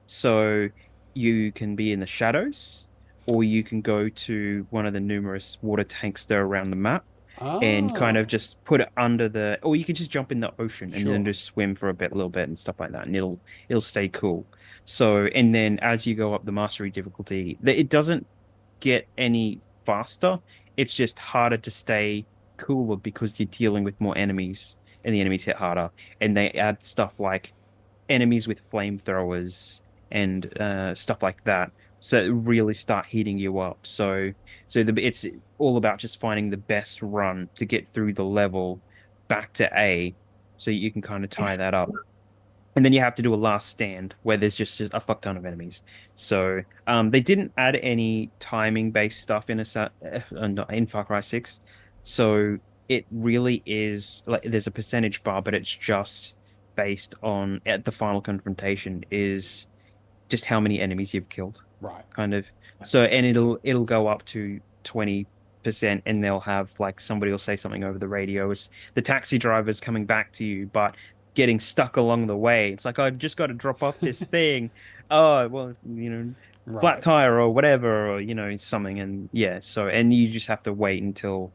So you can be in the shadows, or you can go to one of the numerous water tanks that are around the map and kind of just put it under or you can just jump in the ocean and then just swim for a little bit and stuff like that, and it'll stay cool. So, and then as you go up the mastery difficulty, it doesn't get any faster. It's just harder to stay cooler because you're dealing with more enemies and the enemies hit harder. And they add stuff like enemies with flamethrowers and stuff like that. So it really start heating you up. It's all about just finding the best run to get through the level back to A, so you can kind of tie that up. And then you have to do a last stand where there's just a fuck ton of enemies. So they didn't add any timing based stuff in Far Cry 6. So it really is like there's a percentage bar, but it's just based on at the final confrontation is just how many enemies you've killed. Right. Kind of. So and it'll go up to 20%, and they'll have like somebody will say something over the radio. It's the taxi driver's coming back to you, but getting stuck along the way. It's like, I've just got to drop off this thing. Oh, well, flat tire or whatever, or, something. And yeah, and you just have to wait until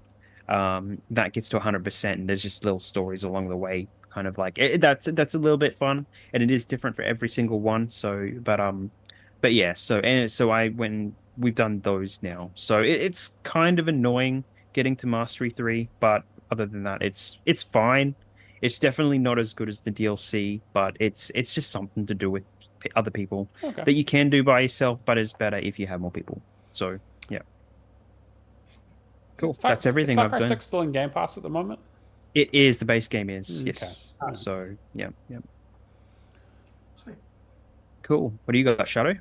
that gets to 100%. And there's just little stories along the way, kind of like that's a little bit fun, and it is different for every single one. But yeah, we've done those now. So it's kind of annoying getting to Mastery 3, but other than that, it's fine. It's definitely not as good as the DLC, but it's just something to do with other people that you can do by yourself, but it's better if you have more people. So, yeah. Cool. That's everything I've done. Is Far Cry 6 still in Game Pass at the moment? It is. The base game is, yes. So, yeah. Sweet. Cool. What do you got, Shadow?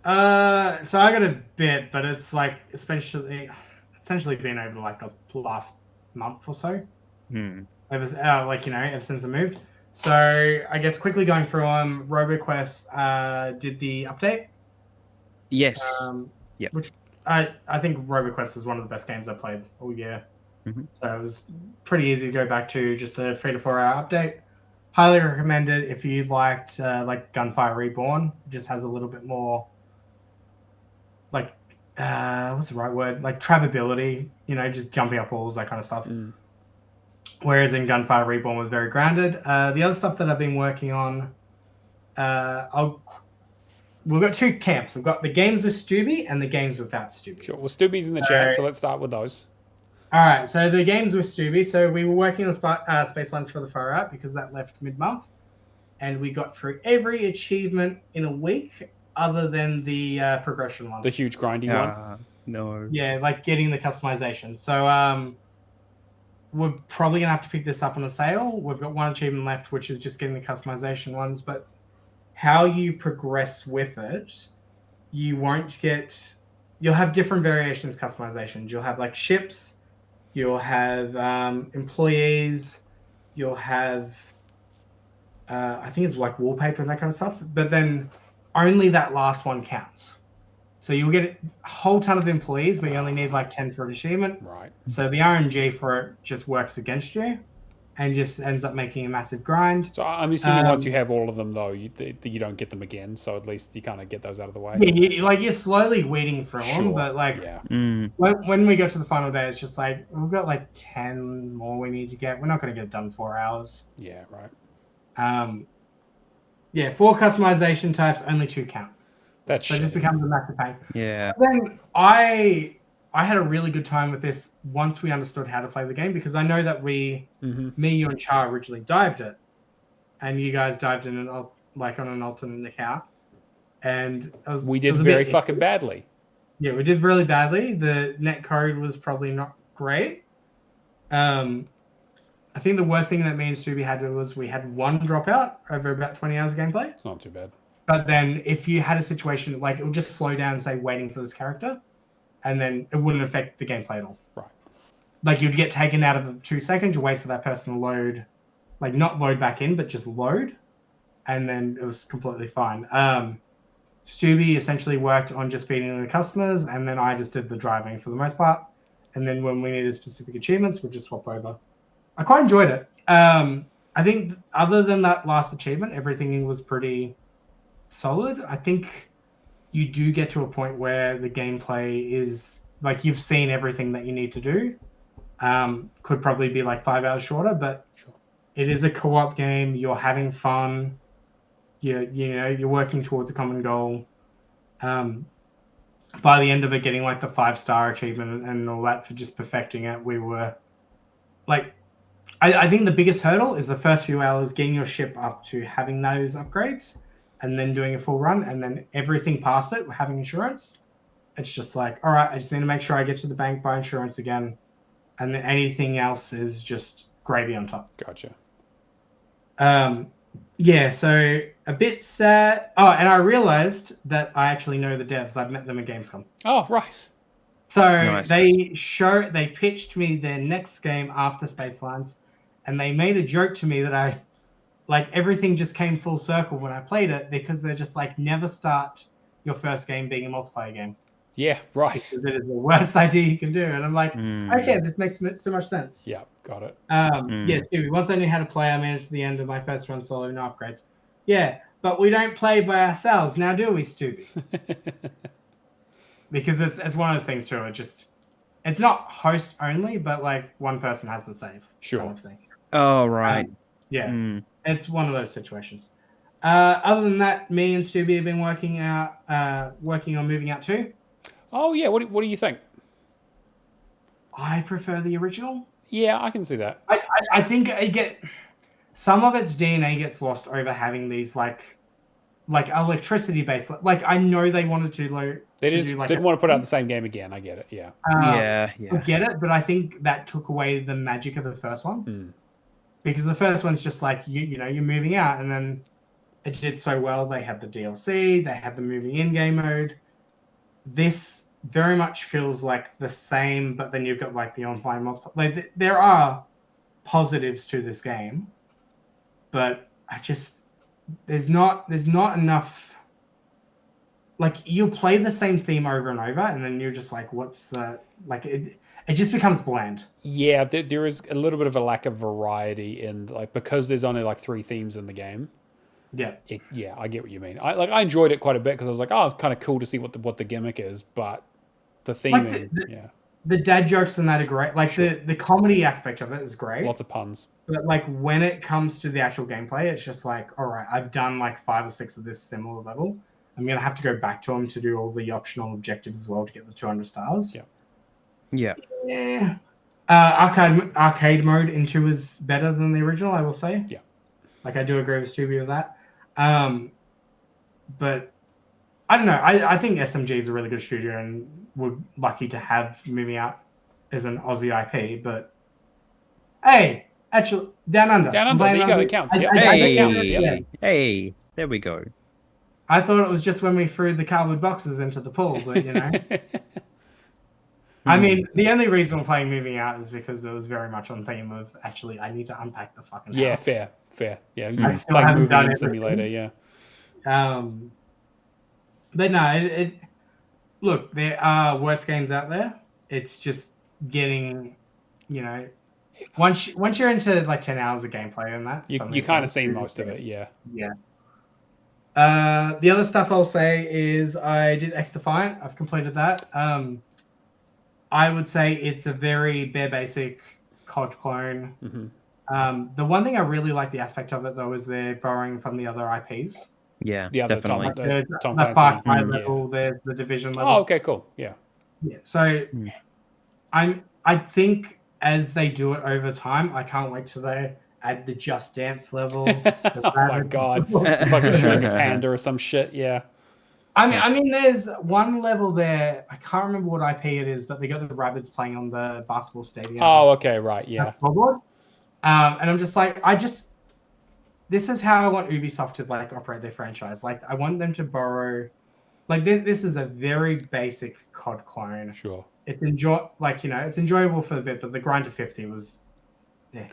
So I got a bit, but it's like essentially been over like the last month or so. Ever since I moved. So I guess quickly going through RoboQuest did the update. Yes. Which I think RoboQuest is one of the best games I played all year. So it was pretty easy to go back to, just a 3 to 4 hour update. Highly recommend it if you liked like Gunfire Reborn. It just has a little bit more like what's the right word? Like travelability, just jumping off walls, that kind of stuff. Whereas in Gunfire Reborn was very grounded. The other stuff that I've been working on, we've got 2 camps. We've got the games with Stubby and the games without Stubby. Sure. Well, Stubby's in the chat, so let's start with those. All right. So the games with Stubby. So we were working on Space Lines for the Far Out because that left mid-month. And we got through every achievement in a week other than the progression one. The huge grindy one? No. Yeah, like getting the customization. So we're probably going to have to pick this up on a sale. We've got 1 achievement left, which is just getting the customization ones. But how you progress with it, you'll have different variations customizations. You'll have like ships, you'll have employees, you'll have, I think it's like wallpaper and that kind of stuff. But then only that last one counts. So you'll get a whole ton of employees, but you only need like 10 for an achievement. Right. So the RNG for it just works against you and just ends up making a massive grind. So I'm assuming once you have all of them, though, you don't get them again. So at least you kind of get those out of the way. Yeah, you're slowly weeding through them, but when we go to the final day, it's just like, we've got like 10 more we need to get. We're not going to get it done in 4 hours. Yeah, right. 4 customization types, only 2 count. So it just becomes a massive pain. Yeah. But then I had a really good time with this once we understood how to play the game, because I know that me, you, and Char originally dived it, and you guys dived in on an alternate account, and we did very fucking badly. Yeah, we did really badly. The net code was probably not great. I think the worst thing that me and Stubby had was we had 1 dropout over about 20 hours of gameplay. It's not too bad. But then if you had a situation, like, it would just slow down and say waiting for this character, and then it wouldn't affect the gameplay at all. Right. Like, you'd get taken out of 2 seconds, you wait for that person to load, like, not load back in, but just load, and then it was completely fine. Stubby essentially worked on just feeding the customers, and then I just did the driving for the most part. And then when we needed specific achievements, we'd just swap over. I quite enjoyed it. I think other than that last achievement, everything was pretty solid. I think you do get to a point where the gameplay is like you've seen everything that you need to do. Could probably be like 5 hours shorter, but it is a co-op game. You're having fun. You're working towards a common goal. By the end of it, getting like the 5-star achievement and all that for just perfecting it, we were like, I think the biggest hurdle is the first few hours getting your ship up to having those upgrades, and then doing a full run, and then everything past it, having insurance. It's just like, all right, I just need to make sure I get to the bank, buy insurance again, and then anything else is just gravy on top. Gotcha. Yeah, so a bit sad. Oh, and I realized that I actually know the devs. I've met them at Gamescom. Oh, right. So nice. They pitched me their next game after Spacelines, and they made a joke to me that everything just came full circle when I played it, because they're just like, never start your first game being a multiplayer game. Yeah, right. That is the worst idea you can do. And I'm like, okay, this makes so much sense. Yeah, got it. Yeah, Stevie, once I knew how to play, I made it to the end of my first run solo, no upgrades. Yeah, but we don't play by ourselves now, do we, Stevie? Because it's one of those things too. It's not host only, but like one person has the save. Sure. Kind of thing. Oh, right. Yeah, it's one of those situations. Other than that, me and Stevie have been working on moving out too. Oh yeah, what do you think? I prefer the original. Yeah, I can see that. I think some of its DNA gets lost over having these like electricity based. Like I know they wanted to they just didn't want to put out the same game again. I get it. Yeah. Yeah. I get it, but I think that took away the magic of the first one. Because the first one's just like you're moving out, and then it did so well. They had the DLC, they had the moving in game mode. This very much feels like the same, but then you've got like the online multiplayer. Like there are positives to this game, but there's not enough. Like you play the same theme over and over, and then you're just like, what's the it just becomes bland. Yeah, there is a little bit of a lack of variety in because there's only like 3 themes in the game. Yeah. I get what you mean. I enjoyed it quite a bit because I was like, oh, it's kind of cool to see what the gimmick is, but the theming, the dad jokes and that are great. Like the comedy aspect of it is great. Lots of puns. But like when it comes to the actual gameplay, it's just like, all right, I've done like 5 or 6 of this similar level. I'm gonna have to go back to them to do all the optional objectives as well to get the 200 stars. Yeah. Arcade mode in 2 is better than the original, I will say. Yeah. Like I do agree with Stubby with that. But I don't know. I think SMG is a really good studio, and we're lucky to have moving out as an Aussie IP. But hey, actually, Down Under. There you go. It counts. Hey, there we go. I thought it was just when we threw the cardboard boxes into the pool, but you know. I mean, the only reason we're playing Moving Out is because it was very much on theme of actually I need to unpack the fucking house. Yeah, fair. Yeah, you play Moving In Simulator, yeah. But no, look, there are worse games out there. It's just getting, once you're into like 10 hours of gameplay and that, you kind of seen most of it, yeah. Yeah. The other stuff I'll say is I did X Defiant. I've completed that. I would say it's a very bare basic COD clone. Mm-hmm. The one thing I really like the aspect of it though is they're borrowing from the other IPs. Yeah, definitely. There's the Far Cry level, there's the Division level. Oh, okay, cool. Yeah. So I think as they do it over time, I can't wait till they add the Just Dance level. Oh my god. Fucking showing a panda or some shit, yeah. I mean, there's one level there. I can't remember what IP it is, but they got the rabbits playing on the basketball stadium. Oh, okay, right, yeah. And I'm just like, this is how I want Ubisoft to like operate their franchise. Like, I want them to borrow. Like, this is a very basic COD clone. Sure. It's it's enjoyable for a bit, but the grind to 50 was, yeah.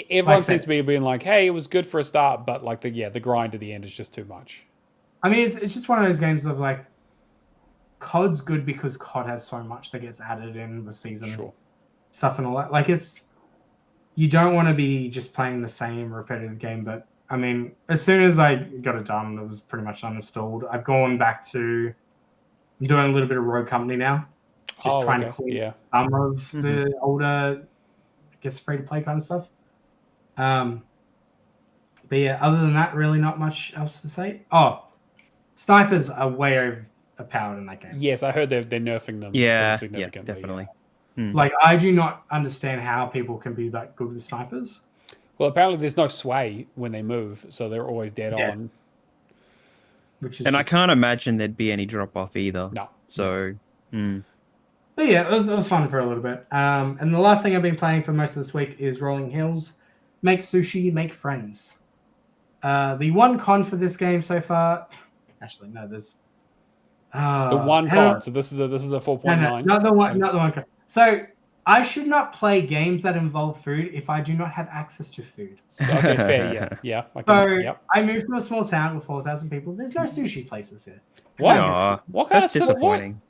Everyone seems to be being like, hey, it was good for a start, but like the grind at the end is just too much. I mean, it's just one of those games of like, COD's good because COD has so much that gets added in the season stuff and all that. Like you don't want to be just playing the same repetitive game. But I mean, as soon as I got it done, it was pretty much uninstalled. I've gone back to doing a little bit of Rogue Company now, just trying to clean some of the older, I guess, free to play kind of stuff. But yeah, other than that, really not much else to say. Oh. Snipers are way overpowered in that game. Yes, I heard they're nerfing them. Yeah, significantly. definitely. Like, I do not understand how people can be that good with snipers. Well, apparently there's no sway when they move, so they're always dead on. Which is I can't imagine there'd be any drop off either. No. So, But yeah, it was fun for a little bit. And the last thing I've been playing for most of this week is Rolling Hills. Make sushi, make friends. The one con for this game so far, actually no, there's the one con. So this is a 4.9. No, not the one con. So I should not play games that involve food if I do not have access to food. So, okay, fair, yeah. I moved to a small town with 4,000 people. There's no sushi places here. What? What kind That's disappointing.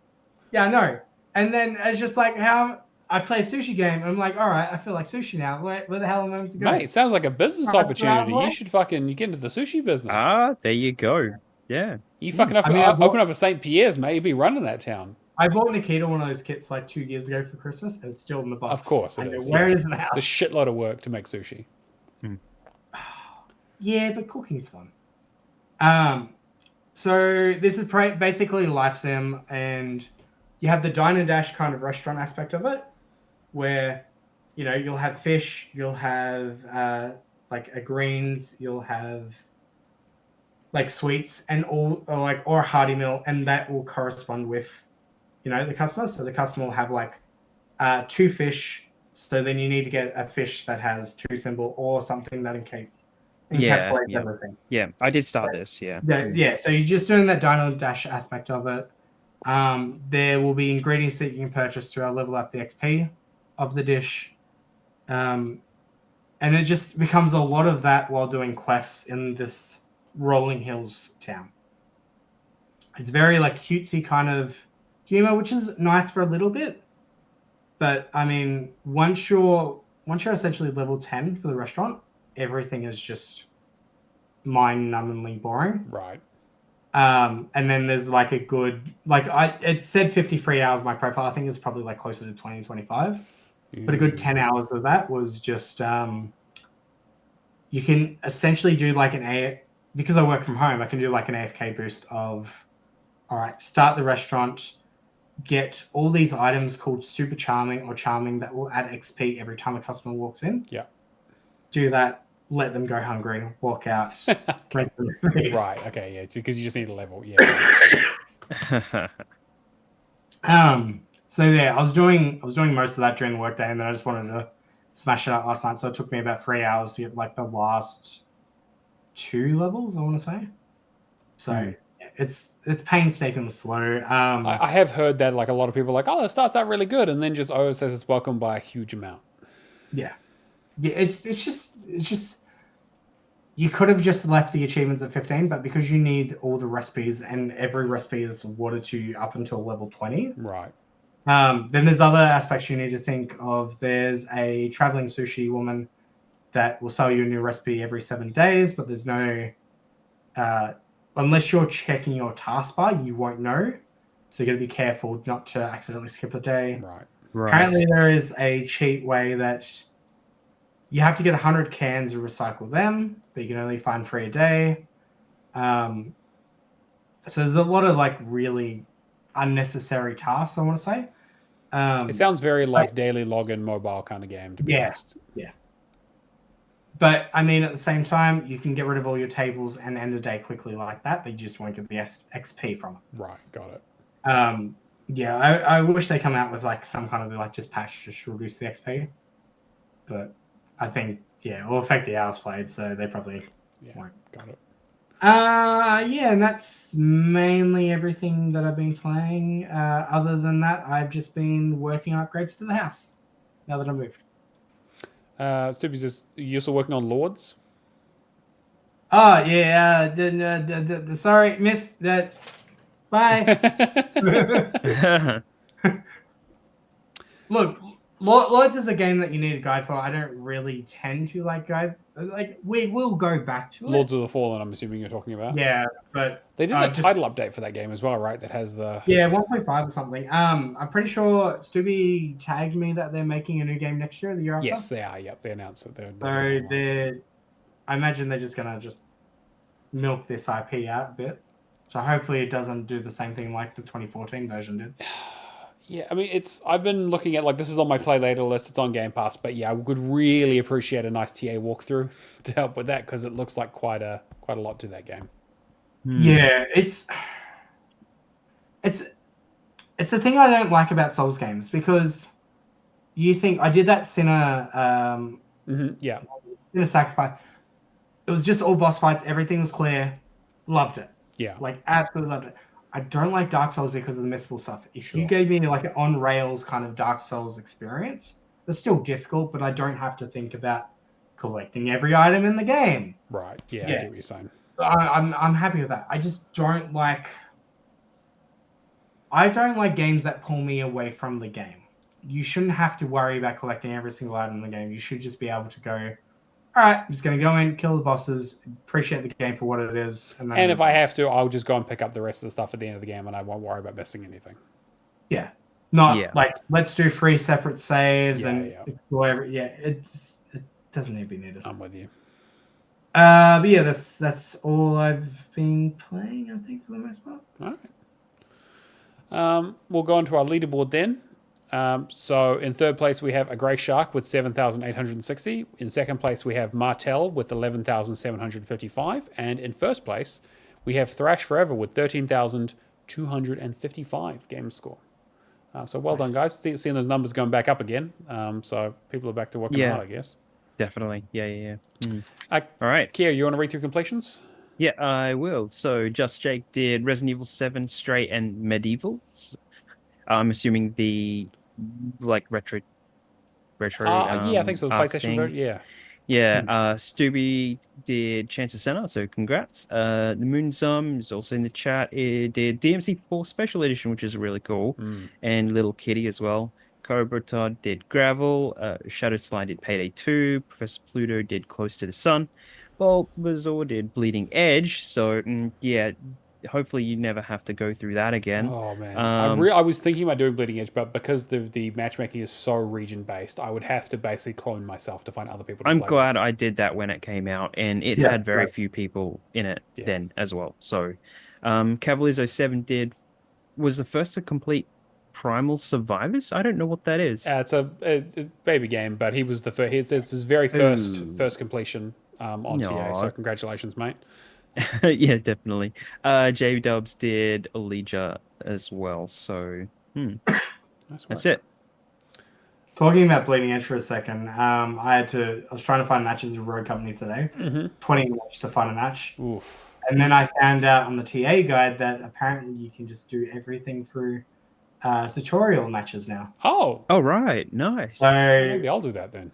Yeah, I know. And then it's just like how I play a sushi game. And I'm like, all right, I feel like sushi now. Where the hell am I to go? Mate, it sounds like a business opportunity. You should you get into the sushi business. Ah, there you go. Yeah. You fucking open up a St. Pierre's, mate. You'd be running that town. I bought Nikita one of those kits like 2 years ago for Christmas, and it's still in the box. Of course it is. Where it is in the house. It's a shitload of work to make sushi. Yeah, but cooking's fun. So this is basically life sim, and you have the Dine and Dash kind of restaurant aspect of it, where you'll have fish, you'll have like a greens, you'll have like sweets, and or a hearty meal, and that will correspond with the customer. So the customer will have like 2 fish. So then you need to get a fish that has 2 symbol or something that encapsulates everything. Yeah, I did start this. Yeah. So you're just doing that Dino Dash aspect of it. There will be ingredients that you can purchase to level up the XP of the dish. And it just becomes a lot of that while doing quests in this Rolling Hills town. It's very like cutesy kind of humor, which is nice for a little bit. But I mean, once you're essentially level 10 for the restaurant, everything is just mind-numbingly boring. Right. And then there's like a good it said 53 hours my profile. I think it's probably like closer to 20, 25. But a good 10 hours of that was just you can essentially do like because I work from home, I can do like an AFK boost of, all right, start the restaurant, get all these items called super charming or charming that will add XP every time a customer walks in. Yeah. Do that, let them go hungry, walk out. Right, okay, yeah. It's because you just need a level, yeah. So yeah, I was doing most of that during the workday, and then I just wanted to smash it out last night. So it took me about 3 hours to get like the last 2 levels, I want to say. So it's painstakingly slow. I have heard that like a lot of people are like, oh, it starts out really good, and then just says it's welcomed by a huge amount. Yeah, it's just you could have just left the achievements at 15, but because you need all the recipes, and every recipe is awarded to you up until level 20. Right. Then there's other aspects you need to think of. There's a traveling sushi woman that will sell you a new recipe every 7 days, but there's no unless you're checking your taskbar, you won't know. So you got to be careful not to accidentally skip a day. Right. Apparently, there is a cheat way that you have to get 100 cans and recycle them, but you can only find 3 a day. So there's a lot of like really unnecessary tasks, I want to say. It sounds very like daily login mobile kind of game, to be honest. Yeah. But I mean, at the same time, you can get rid of all your tables and end a day quickly like that. But you just won't get the XP from it. Right, got it. Yeah, I wish they come out with like some kind of like just patch just to reduce the XP. But I think it will affect the hours played, so they probably won't. Got it. Yeah, and that's mainly everything that I've been playing. Other than that, I've just been working on upgrades to the house now that I moved. Stupid says, you're also working on Lords? Oh, yeah. Sorry, miss. Bye. Look, Lords is a game that you need a guide for. I don't really tend to like guides. Like, we will go back to it. Lords of the Fallen, I'm assuming you're talking about. Yeah, but they did a title update for that game as well, right? That has the 1.5 or something. I'm pretty sure Stubby tagged me that they're making a new game next year, the year after. Yes, they are. Yep, they announced that they're. So I imagine they're just gonna milk this IP out a bit. So hopefully it doesn't do the same thing like the 2014 version did. Yeah, I mean, I've been looking at, like, this is on my play later list. It's on Game Pass, but yeah, I would really appreciate a nice TA walkthrough to help with that because it looks like quite a lot to that game. Yeah, it's the thing I don't like about Souls games because you think I did that Sinner. Yeah. Sinner Sacrifice. It was just all boss fights. Everything was clear. Loved it. Yeah. Like, absolutely loved it. I don't like Dark Souls because of the missable stuff. If you gave me like an on rails kind of Dark Souls experience, it's still difficult, but I don't have to think about collecting every item in the game. Right. Yeah. I get what you're saying. I'm happy with that. I just don't like. I don't like games that pull me away from the game. You shouldn't have to worry about collecting every single item in the game. You should just be able to go, all right, I'm just going to go in, kill the bosses, appreciate the game for what it is. And if I have to, I'll just go and pick up the rest of the stuff at the end of the game and I won't worry about missing anything. Yeah. Not like, let's do 3 separate saves whatever. Yeah, it doesn't need to be needed. I'm with you. But yeah, that's all I've been playing, I think, for the most part. All right. We'll go on to our leaderboard then. So in third place, we have A Grey Shark with 7,860. In second place, we have MAHVEL with 11,755. And in first place, we have Thrash Forever with 13,255 game score. So well done, guys. Seeing those numbers going back up again. So people are back to working hard, I guess. Definitely. Yeah. All right. Kia, you want to read through completions? Yeah, I will. So Just Jake did Resident Evil 7, Stray, and Medieval. I'm assuming the retro. Yeah, I think so. The PlayStation version. Yeah. Stubby did Chance of Senna, so congrats. The Moonzum is also in the chat. It did DMC4 Special Edition, which is really cool, and Little Kitty as well. Cobra Todd did Gravel. Shadow Slide did Payday 2. Professor Pluto did Close to the Sun. Bulbasaur did Bleeding Edge. So hopefully you never have to go through that again. Oh man, I was thinking about doing Bleeding Edge, but because the matchmaking is so region based, I would have to basically clone myself to find other people. I'm glad I did that when it came out, and it had very few people in it then as well. So, Cavaliers07 was the first to complete Primal Survivors. I don't know what that is. It's a baby game, but he was the first. This is his very first completion on TA. So congratulations, mate. Yeah, definitely. J Dubs did Allegia as well. So that's it. Talking about Bleeding Edge for a second, I was trying to find matches with Road Company today. 20 minutes to find a match. Oof. And then I found out on the TA guide that apparently you can just do everything through tutorial matches now. Oh, right, nice. So maybe I'll do that then.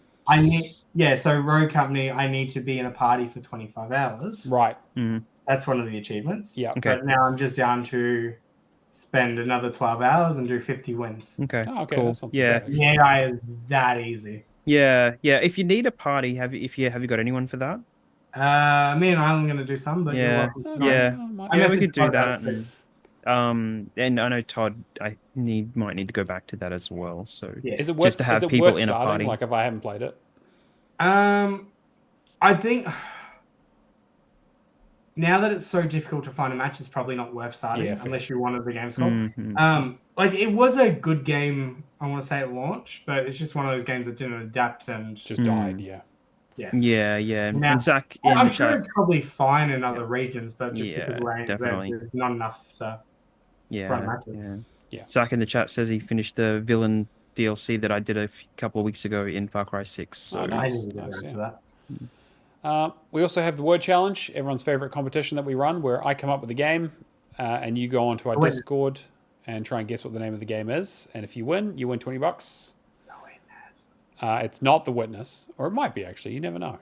So Road Company, I need to be in a party for 25 hours. Right. That's one of the achievements. Yeah. Okay. But now I'm just down to spend another 12 hours and do 50 wins. Okay. Okay. Cool. Yeah. The AI is that easy. Yeah. If you need a party, have you got anyone for that? Me and I'm going to do some, but yeah, we could do that. And I know Todd, might need to go back to that as well. So is it worth, just to have people in a party? Like if I haven't played it, I think now that it's so difficult to find a match, it's probably not worth starting unless you wanted the game score. Like it was a good game, I want to say at launch, but it's just one of those games that didn't adapt and just died. Yeah. Now, and Zach, I'm sure it's probably fine in other regions, but just because we're ANZ, there's not enough to run matches. Yeah. Zach in the chat says he finished the villain DLC that I did a couple of weeks ago in Far Cry 6. So I didn't get into that. We also have the word challenge, everyone's favorite competition that we run, where I come up with a game and you go onto our Discord and try and guess what the name of the game is. And if you win, you win $20. No way, it's not The Witness, or it might be actually. You never know.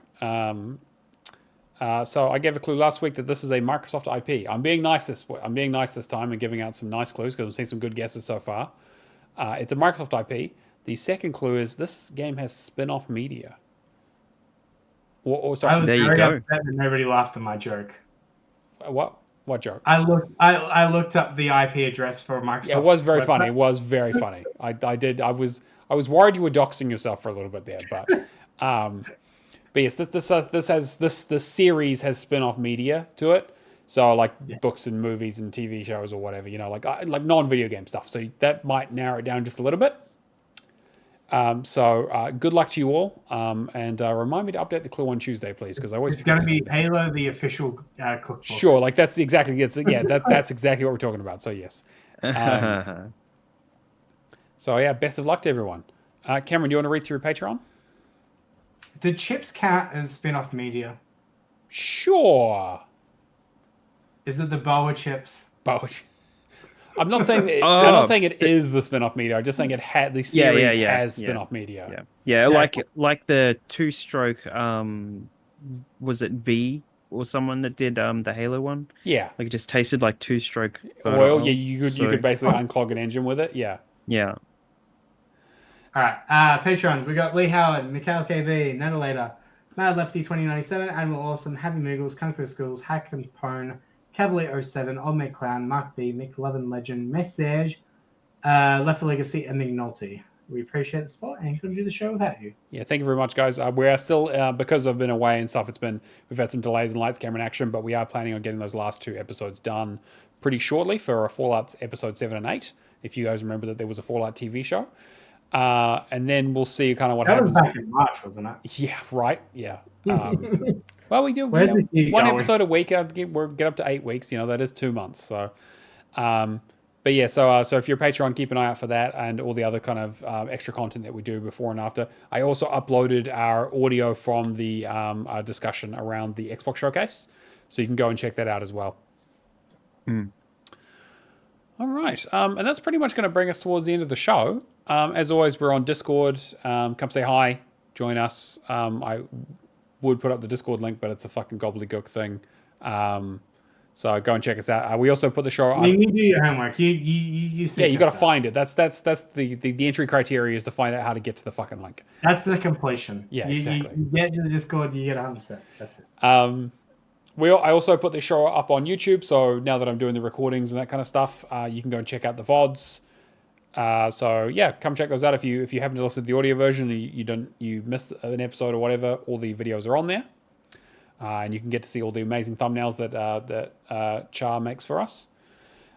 So I gave a clue last week that this is a Microsoft IP. I'm being nice this time and giving out some nice clues because I've seen some good guesses so far. It's a Microsoft IP. The second clue is this game has spin-off media. Sorry, there you go. Nobody laughed at my joke. What joke? I looked up the IP address for Microsoft. Yeah, it was very funny. It was very funny. I was worried you were doxing yourself for a little bit there, but yes, this series has spin-off media to it. So like books and movies and TV shows or whatever, you know, like non-video game stuff. So that might narrow it down just a little bit. Good luck to you all, and remind me to update the clue on Tuesday, please, because I always. It's going to be Halo, the official cookbook. Sure, like that's exactly that's exactly what we're talking about. So yes. So yeah, best of luck to everyone. Cameron, do you want to read through Patreon? Did Chips count as spin-off media? Sure. Is it the Boa Chips? Boa. I'm not saying I'm not saying it is the spin-off media. I'm just saying it had the series as spin-off media. Yeah, like the two-stroke. Was it V or someone that did the Halo one? Yeah, like it just tasted like two-stroke oil. Yeah, you could basically unclog an engine with it. Yeah. Yeah. All right, Patrons. We got Lee Howard, Mikhail KV, Natalator, Mad Lefty 2097, Admiral Awesome, Happy Moogles, Kung Fu Schools, Hack and Pone, Cavalier 07, Old Mate Clown, Mark B, Mick Levin Legend, Message, Left for Legacy, and McNulty. We appreciate the support and couldn't do the show without you. Yeah, thank you very much, guys. We are still, because I've been away and stuff, we've had some delays in lights, camera, and action, but we are planning on getting those last 2 episodes done pretty shortly for Fallout episode 7 and 8. If you guys remember that there was a Fallout TV show. And then we'll see kind of what happens. That was back in March, wasn't it? Yeah, right. Yeah. Well, we do one episode a week. We're get up to 8 weeks. You know, that is 2 months. So, but yeah. So if you're a Patreon, keep an eye out for that and all the other kind of extra content that we do before and after. I also uploaded our audio from the discussion around the Xbox showcase, so you can go and check that out as well. All right, and that's pretty much going to bring us towards the end of the show. As always, we're on Discord. Come say hi, join us. I would put up the Discord link, but it's a fucking gobbledygook thing. So go and check us out. We also put the show. You do your homework. You got to find it. That's the entry criteria is to find out how to get to the fucking link. That's the completion. Yeah, exactly. You get to the Discord, you get 100%. That's it. I also put the show up on YouTube, so now that I'm doing the recordings and that kind of stuff, you can go and check out the VODs. So yeah, come check those out if you happen to listen to the audio version and you missed an episode or whatever. All the videos are on there, and you can get to see all the amazing thumbnails that Char makes for us.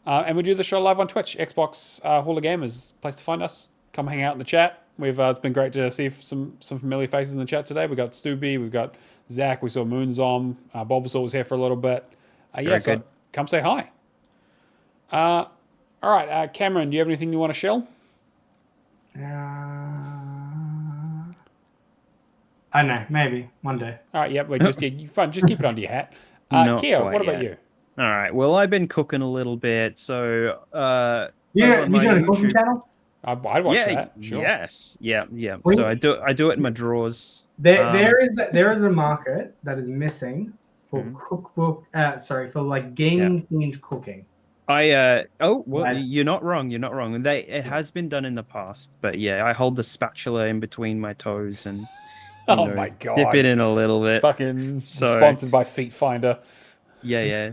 And we do the show live on Twitch. Xbox Hall of Gamers, place to find us. Come hang out in the chat. It's been great to see some familiar faces in the chat today. We got Stubby, we got Zach, we saw Moonzom, Bulbasaur was here for a little bit. So come say hi. All right, Cameron, do you have anything you want to shill? I know, maybe one day. All right, just keep it under your hat. Keo, what about you? All right, well, I've been cooking a little bit, so you doing a cooking channel? I'd watch that. Sure. Yes. Yeah. So I do it in my drawers. There is a market that is missing for cookbook. For like gaming themed cooking. You're not wrong. And it has been done in the past, but yeah, I hold the spatula in between my toes and my god, dip it in a little bit. Fucking sponsored by Feet Finder. Yeah.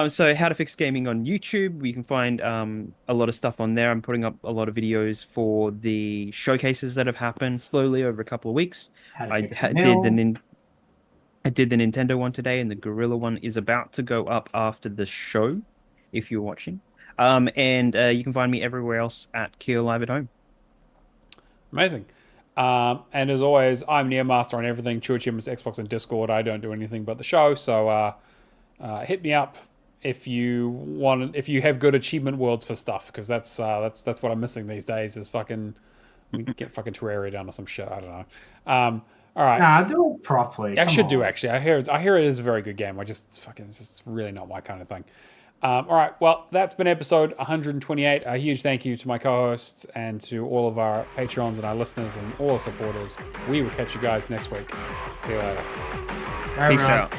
So How to Fix Gaming on YouTube. You can find a lot of stuff on there. I'm putting up a lot of videos for the showcases that have happened slowly over a couple of weeks. I did the Nintendo one today, and the Gorilla one is about to go up after the show, if you're watching. And you can find me everywhere else at Keel Live at Home. Amazing. And as always, I'm Neomaster on everything. Chew Achievements, Xbox, and Discord. I don't do anything but the show, so hit me up if you have good achievement worlds for stuff, because that's what I'm missing these days is fucking get fucking Terraria done or some shit. I don't know. All right. Nah, do it properly. I should do actually. I hear it is a very good game. It's just really not my kind of thing. All right, well, that's been episode 128. A huge thank you to my co-hosts and to all of our Patreons and our listeners and all our supporters. We will catch you guys next week. See you later. Peace out.